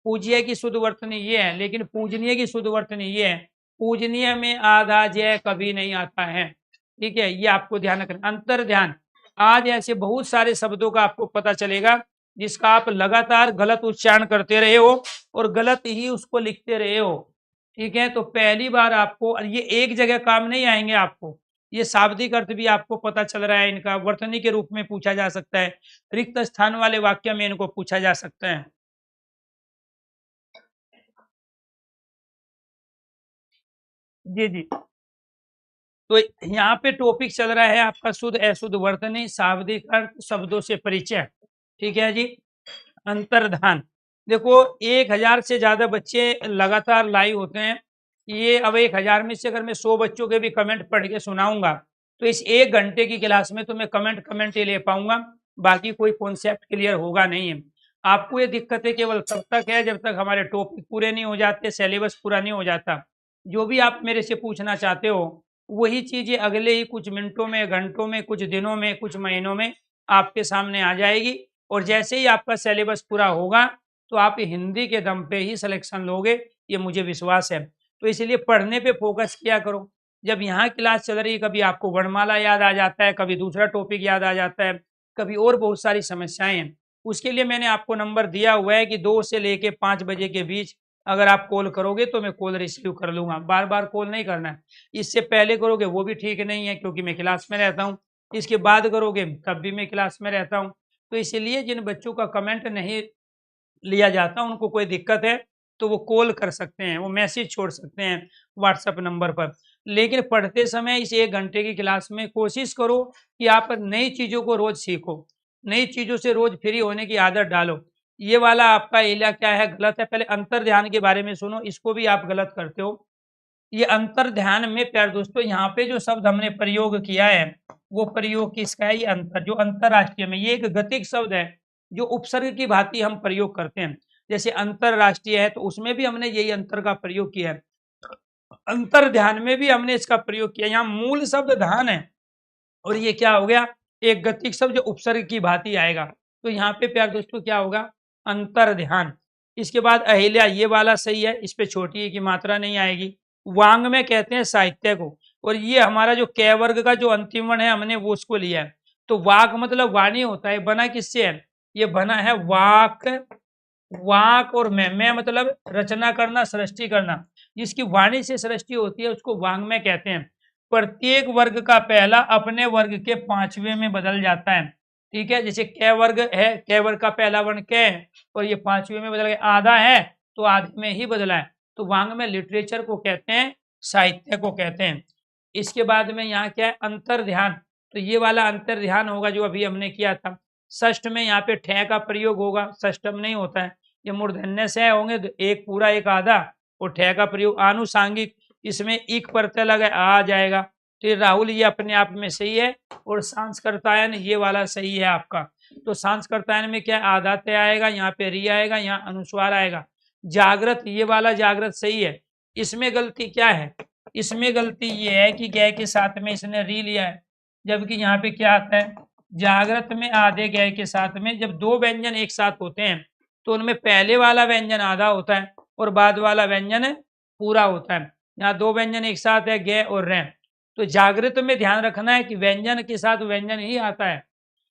पूज्य की शुद्ध वर्तनी ये है, लेकिन पूजनीय की शुद्ध वर्तनी ये है। पूजनीय में आधा जय कभी नहीं आता है। ठीक है, ये आपको ध्यान रखना। अंतर ध्यान, आज ऐसे बहुत सारे शब्दों का आपको पता चलेगा जिसका आप लगातार गलत उच्चारण करते रहे हो और गलत ही उसको लिखते रहे हो। ठीक है, तो पहली बार आपको ये एक जगह काम नहीं आएंगे, आपको ये शाब्दिक अर्थ भी आपको पता चल रहा है, इनका वर्तनी के रूप में पूछा जा सकता है, रिक्त स्थान वाले वाक्य में इनको पूछा जा सकता है। जी जी, तो यहाँ पे टॉपिक चल रहा है आपका शुद्ध अशुद्ध वर्तनी, शाब्दिक अर्थ, शब्दों से परिचय। ठीक है जी, अंतर्धान। देखो 1000 से ज्यादा बच्चे लगातार लाइव होते हैं। ये अब 1000 में से अगर मैं 100 बच्चों के भी कमेंट पढ़ के सुनाऊंगा तो इस 1 घंटे की क्लास में तो मैं कमेंट ही ले पाऊंगा, बाकी कोई कॉन्सेप्ट क्लियर होगा नहीं है। आपको ये दिक्कतें केवल तब तक है जब तक हमारे टॉपिक पूरे नहीं हो जाते, सिलेबस पूरा नहीं हो जाता। जो भी आप मेरे से पूछना चाहते हो वही चीजें अगले ही कुछ मिनटों में, घंटों में, कुछ दिनों में, कुछ महीनों में आपके सामने आ जाएगी। और जैसे ही आपका सिलेबस पूरा होगा तो आप हिंदी के दम पे ही सिलेक्शन लोगे, ये मुझे विश्वास है। तो इसलिए पढ़ने पे फोकस किया करो। जब यहाँ क्लास चल रही, कभी आपको वर्णमाला याद आ जाता है, कभी दूसरा टॉपिक याद आ जाता है, कभी और बहुत सारी समस्याएं हैं। उसके लिए मैंने आपको नंबर दिया हुआ है कि 2 से लेके 5 बजे के बीच अगर आप कॉल करोगे तो मैं कॉल रिसीव कर लूंगा, बार बार कॉल नहीं करना है। इससे पहले करोगे वो भी ठीक नहीं है क्योंकि मैं क्लास में रहता हूँ, इसके बाद करोगे तब भी मैं क्लास में रहता हूँ। तो इसलिए जिन बच्चों का कमेंट नहीं लिया जाता, उनको कोई दिक्कत है तो वो कॉल कर सकते हैं, वो मैसेज छोड़ सकते हैं व्हाट्सएप नंबर पर। लेकिन पढ़ते समय इस 1 घंटे की क्लास में कोशिश करो कि आप नई चीज़ों को रोज़ सीखो, नई चीज़ों से रोज़ फ्री होने की आदत डालो। ये वाला आपका एरिया क्या है, गलत है। पहले अंतर ध्यान के बारे में सुनो, इसको भी आप गलत करते हो। ये अंतर ध्यान में प्यारे दोस्तों यहाँ पे जो शब्द हमने प्रयोग किया है, वो प्रयोग किसका है? ये अंतर, जो अंतरराष्ट्रीय में, ये एक गतिक शब्द है जो उपसर्ग की भांति हम प्रयोग करते हैं। जैसे अंतरराष्ट्रीय है तो उसमें भी हमने यही अंतर का प्रयोग किया है, अंतर ध्यान में भी हमने इसका प्रयोग किया। यहाँ मूल शब्द धान है और ये क्या हो गया? एक गतिक शब्द जो उपसर्ग की भांति आएगा। तो यहाँ पे प्यारे दोस्तों क्या होगा? अंतर ध्यान। इसके बाद अहिल्या, ये वाला सही है, इस पे छोटी की मात्रा नहीं आएगी। वांग में कहते हैं साहित्य को, और ये हमारा जो क वर्ग का जो अंतिम वर्ण है हमने वो उसको लिया है। तो वाक मतलब वाणी होता है, बना किससे है? ये बना है वाक, वाक और मैं मतलब रचना करना, सृष्टि करना। जिसकी वाणी से सृष्टि होती है उसको वांग में कहते हैं। प्रत्येक वर्ग का पहला अपने वर्ग के 5वें में बदल जाता है। ठीक है, जैसे क वर्ग है, क वर्ग का पहला वर्ण क है और ये 5वें में बदल गया। आधा है तो आधे में ही बदला है। तो वांग में लिटरेचर को कहते हैं, साहित्य को कहते हैं। इसके बाद में यहाँ क्या है? अंतर ध्यान। तो ये वाला अंतर ध्यान होगा जो अभी हमने किया था। षष्ठ में यहाँ पे ठे का प्रयोग होगा, षष्टम नहीं होता है। ये मूर्धन्य से होंगे तो एक पूरा एक आधा, और ठे का प्रयोग। आनुषांगिक, इसमें इक प्रत्यय लगा आ जाएगा। तो ये राहुल ये अपने आप में सही है। और सांस्कृतायन ये वाला सही है आपका। तो सांस्कृतायन में क्या? आधा तय आएगा, यहाँ पे री आएगा, यहाँ अनुस्वार आएगा। जागृत, ये वाला जागृत सही है। इसमें गलती क्या है? इसमें गलती ये है कि गय के साथ में इसने री लिया है, जबकि यहाँ पे क्या आता है? जागृत में आधे गय के साथ में जब दो व्यंजन एक साथ होते हैं तो उनमें पहले वाला व्यंजन आधा होता है और बाद वाला व्यंजन पूरा होता है। यहाँ दो व्यंजन एक साथ है, गे और रे। तो जागृत में ध्यान रखना है कि व्यंजन के साथ व्यंजन ही आता है,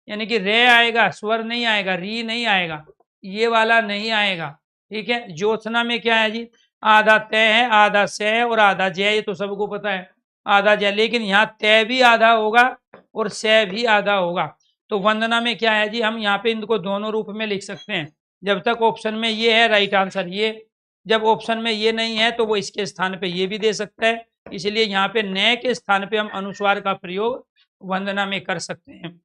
यानी कि रे आएगा, स्वर नहीं आएगा, री नहीं आएगा, ये वाला नहीं आएगा। ठीक है। ज्योत्सना में क्या है जी? आधा तय है, आधा से है और आधा जय, ये तो सबको पता है, आधा जय। लेकिन यहाँ तय भी आधा होगा और से भी आधा होगा। तो वंदना में क्या है जी? हम यहाँ पे इनको दोनों रूप में लिख सकते हैं। जब तक ऑप्शन में ये है राइट आंसर ये, जब ऑप्शन में ये नहीं है तो वो इसके स्थान पे ये भी दे सकता है। इसलिए यहाँ पे नए के स्थान पे हम अनुस्वार का प्रयोग वंदना में कर सकते हैं।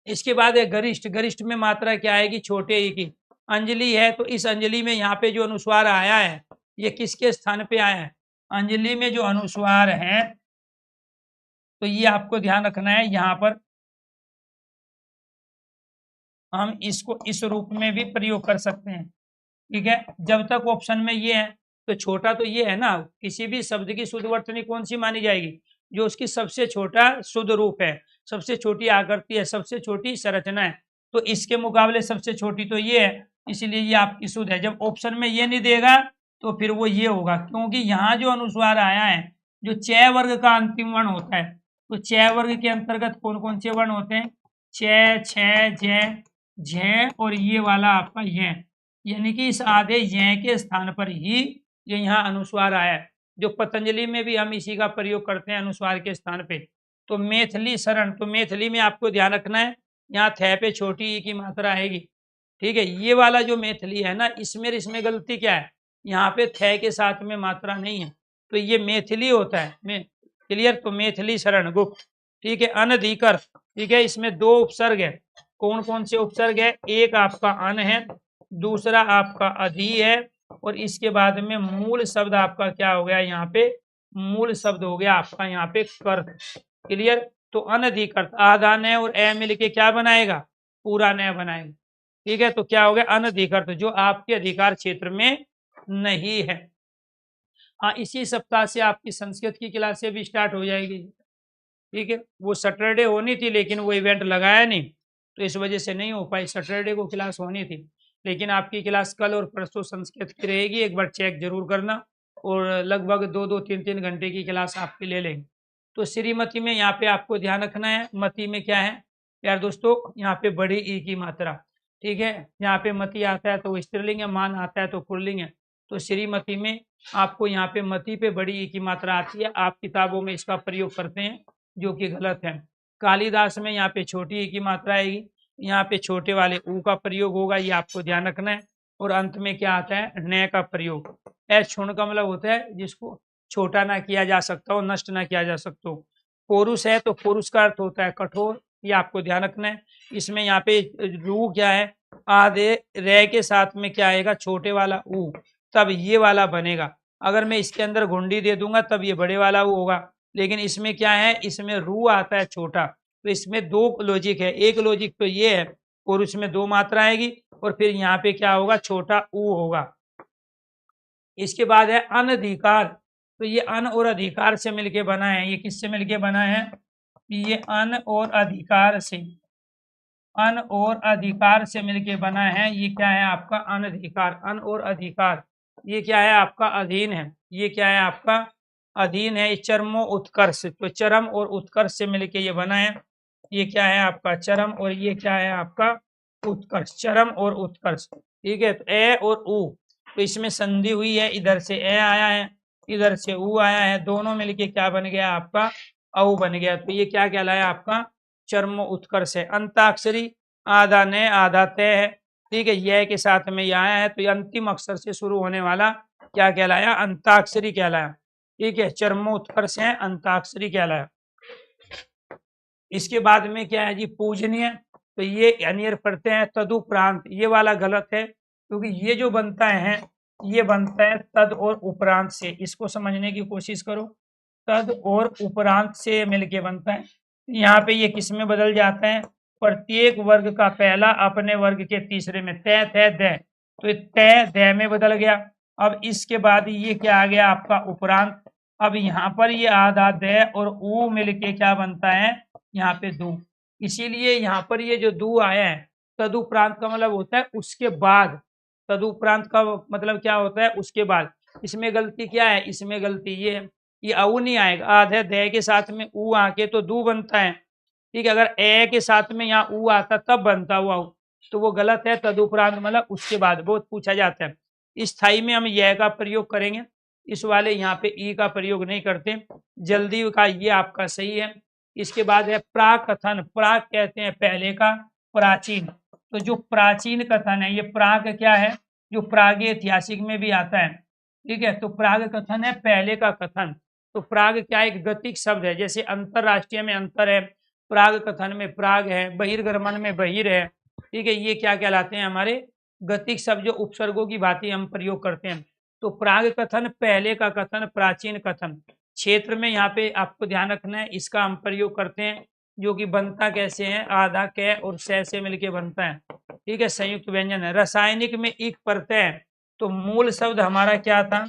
इसके बाद है गरिष्ठ। गरिष्ठ में मात्रा क्या आएगी? छोटे ई की। अंजलि है तो इस अंजलि में यहाँ पे जो अनुस्वार आया है ये किसके स्थान पे आया है? अंजलि में जो अनुस्वार है तो ये आपको ध्यान रखना है। यहाँ पर हम इसको इस रूप में भी प्रयोग कर सकते हैं। ठीक है, जब तक ऑप्शन में ये है तो छोटा तो ये है ना, किसी भी शब्द की शुद्ध वर्तनी कौन सी मानी जाएगी? जो उसकी सबसे छोटा शुद्ध रूप है, सबसे छोटी आकृति है, सबसे छोटी संरचना है। तो इसके मुकाबले सबसे छोटी तो ये है, इसलिए ये आपकी शुद्ध है। जब ऑप्शन में ये नहीं देगा तो फिर वो ये होगा, क्योंकि यहाँ जो अनुस्वार आया है जो च वर्ग का अंतिम वर्ण होता है, तो च वर्ग के अंतर्गत कौन कौन से वर्ण होते हैं? च, छ, ज, झ और ये वाला आपका ये, यानी कि इस आधे य के स्थान पर ही ये यहाँ अनुस्वार आया है। जो पतंजलि में भी हम इसी का प्रयोग करते हैं अनुस्वार के स्थान पे। तो मैथिली शरण, तो मैथिली में आपको ध्यान रखना है यहाँ थे पे छोटी ई की मात्रा आएगी। ठीक है, ये वाला जो मैथिली है ना, इसमें गलती क्या है? यहाँ पे थे के साथ में मात्रा नहीं है, तो ये मैथिली होता है। मैं क्लियर? तो मैथिली शरण गुप्त। ठीक है, अनधिकर। ठीक है, इसमें दो उपसर्ग है। कौन कौन से उपसर्ग है? एक आपका अन है, दूसरा आपका अधि है, और इसके बाद में मूल शब्द आपका क्या हो गया? यहाँ पे मूल शब्द हो गया आपका यहाँ पे कर। क्लियर? तो अनधिकृत, आधा न और ए मिलके क्या बनाएगा? पूरा न बनाएगा। ठीक है, तो क्या हो गया? अनधिकृत, जो आपके अधिकार क्षेत्र में नहीं है। हाँ, इसी सप्ताह से आपकी संस्कृत की क्लासें भी स्टार्ट हो जाएगी। ठीक है, वो सैटरडे होनी थी लेकिन वो इवेंट लगाया नहीं, तो इस वजह से नहीं हो पाई। सैटरडे को क्लास होनी थी, लेकिन आपकी क्लास कल और परसों संस्कृत की रहेगी, एक बार चेक जरूर करना। और लगभग 2-2, 3-3 घंटे की क्लास आपकी ले लेंगे। तो श्रीमती में यहाँ पे आपको ध्यान रखना है, मती में क्या है? यार दोस्तों यहाँ पे बड़ी ई की मात्रा, ठीक है। यहाँ पे मति आता है तो स्त्रीलिंग है, मान आता है तो पुल्लिंग है। तो श्रीमती में आपको यहाँ पे मति पे बड़ी ई की मात्रा आती है, आप किताबों में इसका प्रयोग करते हैं जो कि गलत है। कालिदास में यहाँ पे छोटी ई की मात्रा आएगी, यहाँ पे छोटे वाले ऊ का प्रयोग होगा, ये आपको ध्यान रखना है। और अंत में क्या आता है, न का प्रयोग। क्षुण का मतलब होता है जिसको छोटा ना किया जा सकता हो, नष्ट ना किया जा सकता हो। पुरुष है तो पुरुष का अर्थ होता है कठोर, ये आपको ध्यान रखना है। इसमें यहाँ पे रू क्या है, आधे रे के साथ में क्या आएगा, छोटे वाला ऊ, तब ये वाला बनेगा। अगर मैं इसके अंदर घुंडी दे दूंगा तब ये बड़े वाला ऊ होगा, लेकिन इसमें क्या है, इसमें रू आता है छोटा। तो इसमें दो लॉजिक है, एक लॉजिक तो ये है पुरुष में दो मात्रा आएगी और फिर यहाँ पे क्या होगा, छोटा ऊ होगा। इसके बाद है अनधिकार, तो ये अन और अधिकार से मिलके बना है। ये किससे मिलके बना है, ये अन और अधिकार से, अन और अधिकार से मिलके बना है। ये क्या है आपका अनधिकार, अन और अधिकार, ये क्या है आपका अधीन है, ये क्या है आपका अधीन है। ये चरमो उत्कर्ष, तो चरम और उत्कर्ष से मिलके ये बना है। ये क्या है आपका चरम और ये क्या है आपका उत्कर्ष, चरम और उत्कर्ष, ठीक है। तो ए और ऊ, तो इसमें संधि हुई है, इधर से ए आया है, इधर से ऊ आया है, दोनों मिलके क्या बन गया आपका औ बन गया। तो ये क्या कहलाया आपका चर्म उत्कर्ष है। अंताक्षरी आधा ने आधा तय है, ठीक है, यह के साथ में ये आया है, तो ये अंतिम अक्षर से शुरू होने वाला क्या कहलाया, अंताक्षरी कहलाया, ठीक है। चर्म उत्कर्ष है, अंताक्षरी कहलाया। इसके बाद में क्या है जी, पूजनीय, तो ये अनियर पढ़ते हैं तदुपरांत, ये वाला गलत है क्योंकि ये जो बनता है ये बनता है तद और उपरांत से। इसको समझने की कोशिश करो, तद और उपरांत से मिलके बनता है। यहाँ पे ये किस में बदल जाता है, प्रत्येक वर्ग का पहला अपने वर्ग के तीसरे में, तय तय दय, तो तय दय में बदल गया। अब इसके बाद ये क्या आ गया आपका उपरांत। अब यहाँ पर ये आधा दय और ऊ मिलके क्या बनता है, यहाँ पे दू, इसीलिए यहाँ पर ये जो दू आया है, तदुपरांत का मतलब होता है उसके बाद, तदुपरांत का मतलब क्या होता है, उसके बाद। इसमें गलती क्या है, इसमें गलती ये है, ये औ नहीं आएगा, आधे दे के साथ में ऊ आके तो दू बनता है, ठीक है। अगर ए के साथ में यहाँ ऊ आता तब बनता हुआ ऊ, तो वो गलत है। तदुपरांत मतलब उसके बाद, बहुत पूछा जाता है। स्थाई में हम यह का प्रयोग करेंगे, इस वाले यहाँ पे ई का प्रयोग नहीं करते। जल्दी का ये आपका सही है। इसके बाद है प्राकथन, प्राक कहते हैं पहले का, प्राचीन, तो जो प्राचीन कथन है, ये प्राक क्या है, जो प्राग ऐतिहासिक में भी आता है, ठीक है। तो प्राग कथन है पहले का कथन। तो प्राग क्या एक गतिक शब्द है, जैसे अंतरराष्ट्रीय में अंतर है, प्राग कथन में प्राग है, बहिर्गमन में बहिर है, ठीक है। ये क्या कहलाते हैं हमारे गतिक शब्द, जो उपसर्गों की भांति हम प्रयोग करते हैं। तो प्राग कथन पहले का कथन, प्राचीन कथन। क्षेत्र में यहाँ पे आपको ध्यान रखना है, इसका हम प्रयोग करते हैं, जो कि बनता कैसे है, आधा कै और से मिलके बनता है, ठीक है, संयुक्त व्यंजन है। रासायनिक में एक प्रत्यय, तो मूल शब्द हमारा क्या था,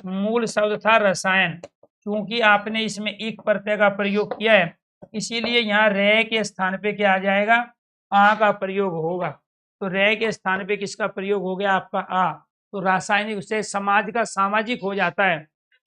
मूल शब्द था रसायन। क्योंकि आपने इसमें एक प्रत्यय का प्रयोग किया है, इसीलिए यहाँ रे के स्थान पे क्या आ जाएगा, आ का प्रयोग होगा। तो रे के स्थान पे किसका प्रयोग हो गया आपका आ। तो रासायनिक से समाज का सामाजिक हो जाता है,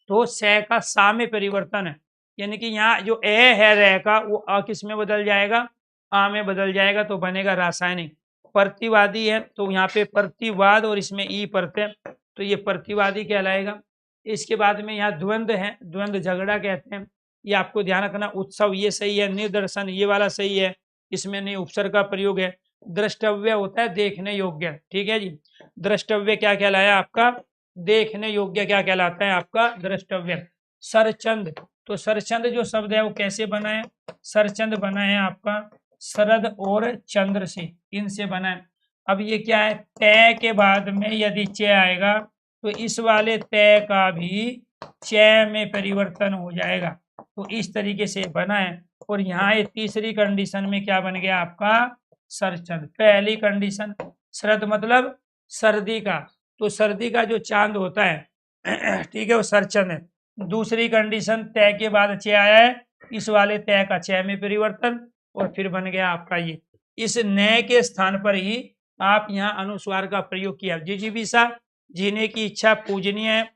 तो से का सा में परिवर्तन है, यानी कि यहाँ जो ए है रे का, वो अ किस में बदल जाएगा, आ में बदल जाएगा, तो बनेगा रासायनिक। प्रतिवादी है, तो यहाँ पे प्रतिवाद और इसमें ई प्रत्यय, तो ये प्रतिवादी कहलाएगा। इसके बाद में यहाँ द्वंद्व है, द्वंद्व झगड़ा कहते हैं, ये आपको ध्यान रखना। उत्सव ये सही है, निदर्शन ये वाला सही है, इसमें नहीं उपसर्ग का प्रयोग है। द्रष्टव्य होता है देखने योग्य, ठीक है जी। द्रष्टव्य क्या कहलाया आपका, देखने योग्य क्या कहलाता है आपका द्रष्टव्य। सरचंद, तो सरचंद जो शब्द है वो कैसे बना है, सरचंद बना है आपका शरद और चंद्र से, इनसे बना है। अब ये क्या है, तय के बाद में यदि च आएगा तो इस वाले तय का भी च में परिवर्तन हो जाएगा, तो इस तरीके से बना है। और यहाँ ये तीसरी कंडीशन में क्या बन गया आपका सरचंद। पहली कंडीशन शरद मतलब सर्दी का, तो सर्दी का जो चांद होता है ठीक है, वो सरचंद है। दूसरी कंडीशन तय के बाद च आया है, इस वाले तय का च में परिवर्तन, और फिर बन गया आपका ये। इस नए के स्थान पर ही आप यहाँ अनुस्वार का प्रयोग किया। जिजीविषा जीने की इच्छा, पूजनीय है,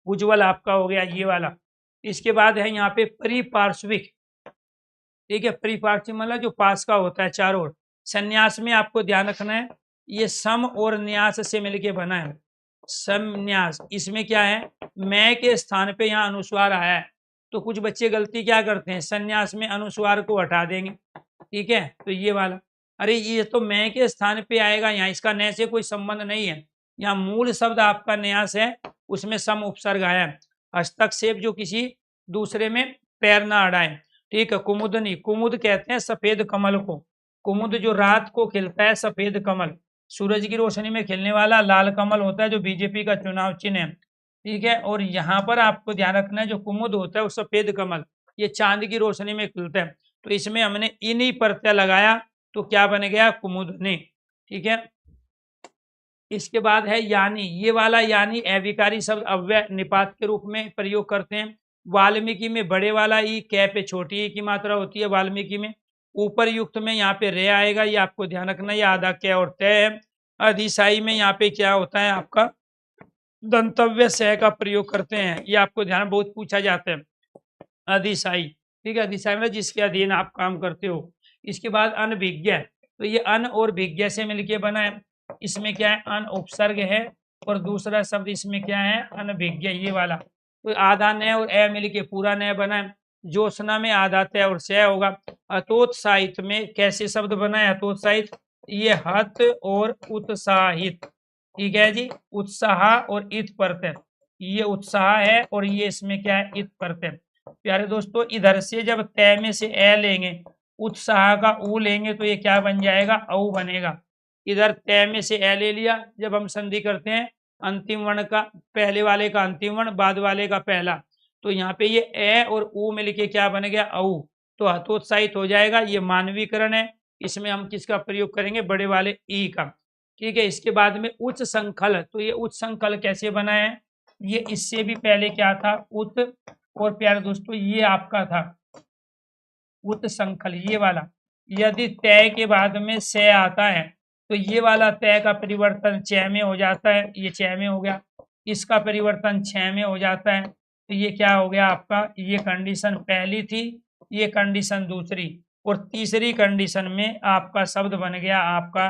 उज्ज्वल आपका हो गया ये वाला। इसके बाद है यहाँ पे परिपार्श्विक, ठीक है। परिपार्श्विक जो पास का होता है चारों ओर। संन्यास में आपको ध्यान रखना है, ये सम और न्यास से मिलके बना है, संन्यास। इसमें क्या है, मैं के स्थान पे यहाँ अनुस्वार आया है, तो कुछ बच्चे गलती क्या करते हैं, संन्यास में अनुस्वार को हटा देंगे। ठीक है, तो ये वाला, अरे ये तो मैं के स्थान पे आएगा, यहाँ इसका नय से कोई संबंध नहीं है, यहाँ मूल शब्द आपका न्यास है, उसमें सम उपसर्ग आया है। हस्तक्षेप जो किसी दूसरे में पैर ना अड़ाए। ठीक है। कुमुदनी, कुमुद कहते हैं सफेद कमल को, कुमुद जो रात को खिलता है सफेद कमल, सूरज की रोशनी में खिलने वाला लाल कमल होता है जो बीजेपी का चुनाव चिन्ह है। ठीक है। और यहाँ पर आपको ध्यान रखना है, जो कुमुद होता है वो सफेद कमल, ये चांद की रोशनी में खिलता है, तो इसमें हमने इन ही प्रत्यय लगाया, तो क्या बन गया, कुमुदनी। ठीक है। इसके बाद है यानी, ये वाला यानी अविकारी शब्द अव्यय निपात के रूप में प्रयोग करते हैं। वाल्मीकि में बड़े वाला ई, कै पे छोटी ई की मात्रा होती है वाल्मीकि में। ऊपर युक्त में यहाँ पे रे आएगा, ये आपको ध्यान रखना, ये आधा कै और तय है। अधिशाई में यहाँ पे क्या होता है आपका, दंतव्य सह का प्रयोग करते हैं, ये आपको ध्यान बहुत पूछा जाता है, अधिशाई। ठीक है, अधिशाई में जिसके अधीन आप काम करते हो। इसके बाद अनभिज्ञ, तो ये अन और भिज्ञ से मिलके बना है, इसमें क्या है, अन उपसर्ग है, और दूसरा शब्द इसमें क्या है, अनभिज्ञ, ये वाला। तो आधा नय और ए मिलके पूरा नय बना है। ज्योत्सना में आधा तय और सय होगा। अतोत्साहित में कैसे शब्द बना है, अतोत्साहित, ये हत और उत्साहित। ठीक है जी, उत्साह और इत प्रत्यय, ये उत्साह है और ये इसमें क्या है, इत प्रत्यय। प्यारे दोस्तों, इधर से जब तय में से ए लेंगे, उत्साह का ऊ लेंगे, तो ये क्या बन जाएगा, औ बनेगा। इधर तय में से ए ले लिया, जब हम संधि करते हैं अंतिम वर्ण का, पहले वाले का अंतिम वर्ण, बाद वाले का पहला, तो यहाँ पे ये ए और ऊ मिलके क्या बन गया, औ, तो हतोत्साहित हो जाएगा। ये मानवीकरण है, इसमें हम किसका प्रयोग करेंगे, बड़े वाले ई का। ठीक है। इसके बाद में उच्च संखल, तो ये उच्च संखल कैसे बना है, ये इससे भी पहले क्या था, उत, और प्यारे दोस्तों ये आपका था उत संखल, ये वाला। यदि तय के बाद में से आता है, तो ये वाला तय का परिवर्तन च में हो जाता है, ये च में हो गया, इसका परिवर्तन छ में हो जाता है, तो ये क्या हो गया आपका, ये कंडीशन पहली थी, ये कंडीशन दूसरी, और तीसरी कंडीशन में आपका शब्द बन गया आपका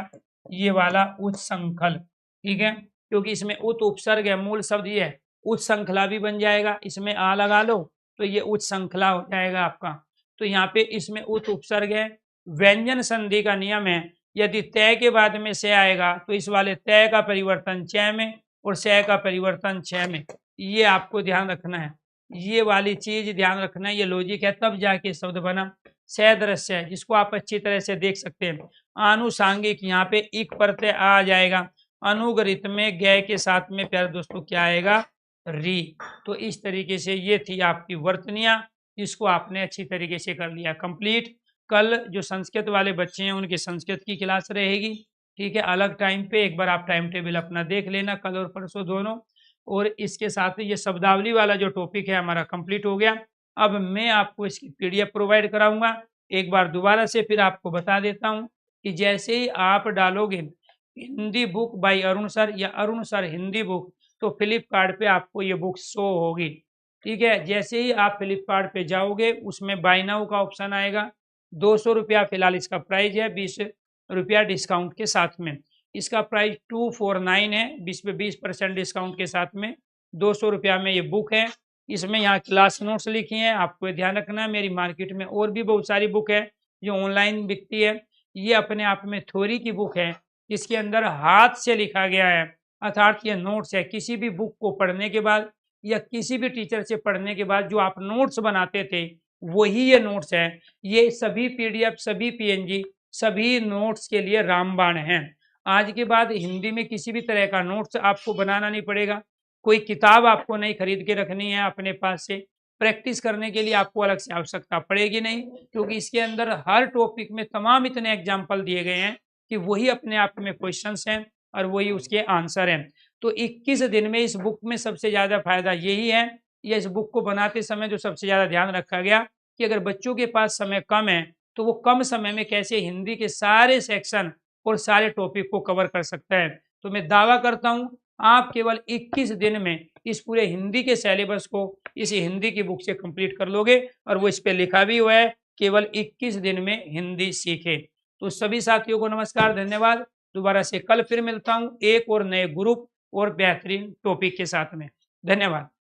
ये वाला उच्च संखल। ठीक है, क्योंकि इसमें उत उपसर्ग है, मूल शब्द ये है, उच्च संखला भी बन जाएगा, इसमें आ लगा लो तो ये उच्च संखला हो जाएगा आपका। तो यहाँ पे इसमें उत उपसर्ग है। व्यंजन संधि का नियम है, यदि तय के बाद में से आएगा, तो इस वाले तय का परिवर्तन च में और से का परिवर्तन छ में, ये आपको ध्यान रखना है, ये वाली चीज ध्यान रखना है, ये लॉजिक है, तब जाके शब्द बना। सदृश्य है, जिसको आप अच्छी तरह से देख सकते हैं। आनुषांगिक, यहाँ पे इक प्रत्यय आ जाएगा। अनुगृहित में गय के साथ में प्यारे दोस्तों क्या आएगा, री। तो इस तरीके से ये थी आपकी वर्तनियां, इसको आपने अच्छी तरीके से कर लिया कंप्लीट। कल जो संस्कृत वाले बच्चे हैं उनकी संस्कृत की क्लास रहेगी। ठीक है, अलग टाइम पे एक बार आप टाइम टेबल अपना देख लेना, कल और परसों दोनों। और इसके साथ ही ये शब्दावली वाला जो टॉपिक है हमारा कंप्लीट हो गया। अब मैं आपको इसकी पीडीएफ प्रोवाइड कराऊंगा। एक बार दोबारा से फिर आपको बता देता हूँ कि जैसे ही आप डालोगे Hindi book by Arun sir या अरुण सर हिंदी बुक, तो फ्लिपकार्ट पे आपको ये बुक शो होगी। ठीक है, जैसे ही आप फ्लिपकार्ट पे जाओगे उसमें बाय नाउ का ऑप्शन आएगा। 200 रुपया फिलहाल इसका प्राइस है, 20 रुपया डिस्काउंट के साथ में। इसका प्राइस 249 है, 20% डिस्काउंट के साथ में 200 रुपया में ये बुक है। इसमें यहाँ क्लास नोट्स लिखी हैं, आपको ध्यान रखना है। मेरी मार्केट में और भी बहुत सारी बुक है जो ऑनलाइन बिकती है। ये अपने आप में थ्योरी की बुक है, इसके अंदर हाथ से लिखा गया है, अर्थात ये नोट्स है। किसी भी बुक को पढ़ने के बाद या किसी भी टीचर से पढ़ने के बाद जो आप नोट्स बनाते थे, वही ये नोट्स है। ये सभी पीडीएफ, सभी पीएनजी, सभी नोट्स के लिए रामबाण हैं। आज के बाद हिंदी में किसी भी तरह का नोट्स आपको बनाना नहीं पड़ेगा, कोई किताब आपको नहीं खरीद के रखनी है अपने पास से। प्रैक्टिस करने के लिए आपको अलग से आवश्यकता पड़ेगी नहीं, क्योंकि इसके अंदर हर टॉपिक में तमाम इतने एग्जाम्पल दिए गए हैं कि वही अपने आप में क्वेश्चंस हैं और वही उसके आंसर हैं। तो 21 दिन में इस बुक में सबसे ज़्यादा फायदा यही है, या इस बुक को बनाते समय जो सबसे ज़्यादा ध्यान रखा गया कि अगर बच्चों के पास समय कम है तो वो कम समय में कैसे हिंदी के सारे सेक्शन और सारे टॉपिक को कवर कर सकता है। तो मैं दावा करता हूँ आप केवल 21 दिन में इस पूरे हिंदी के सिलेबस को इस हिंदी की बुक से कंप्लीट कर लोगे, और वो इस पे लिखा भी हुआ है केवल 21 दिन में हिंदी सीखें। तो सभी साथियों को नमस्कार, धन्यवाद। दोबारा से कल फिर मिलता हूँ एक और नए ग्रुप और बेहतरीन टॉपिक के साथ में। धन्यवाद।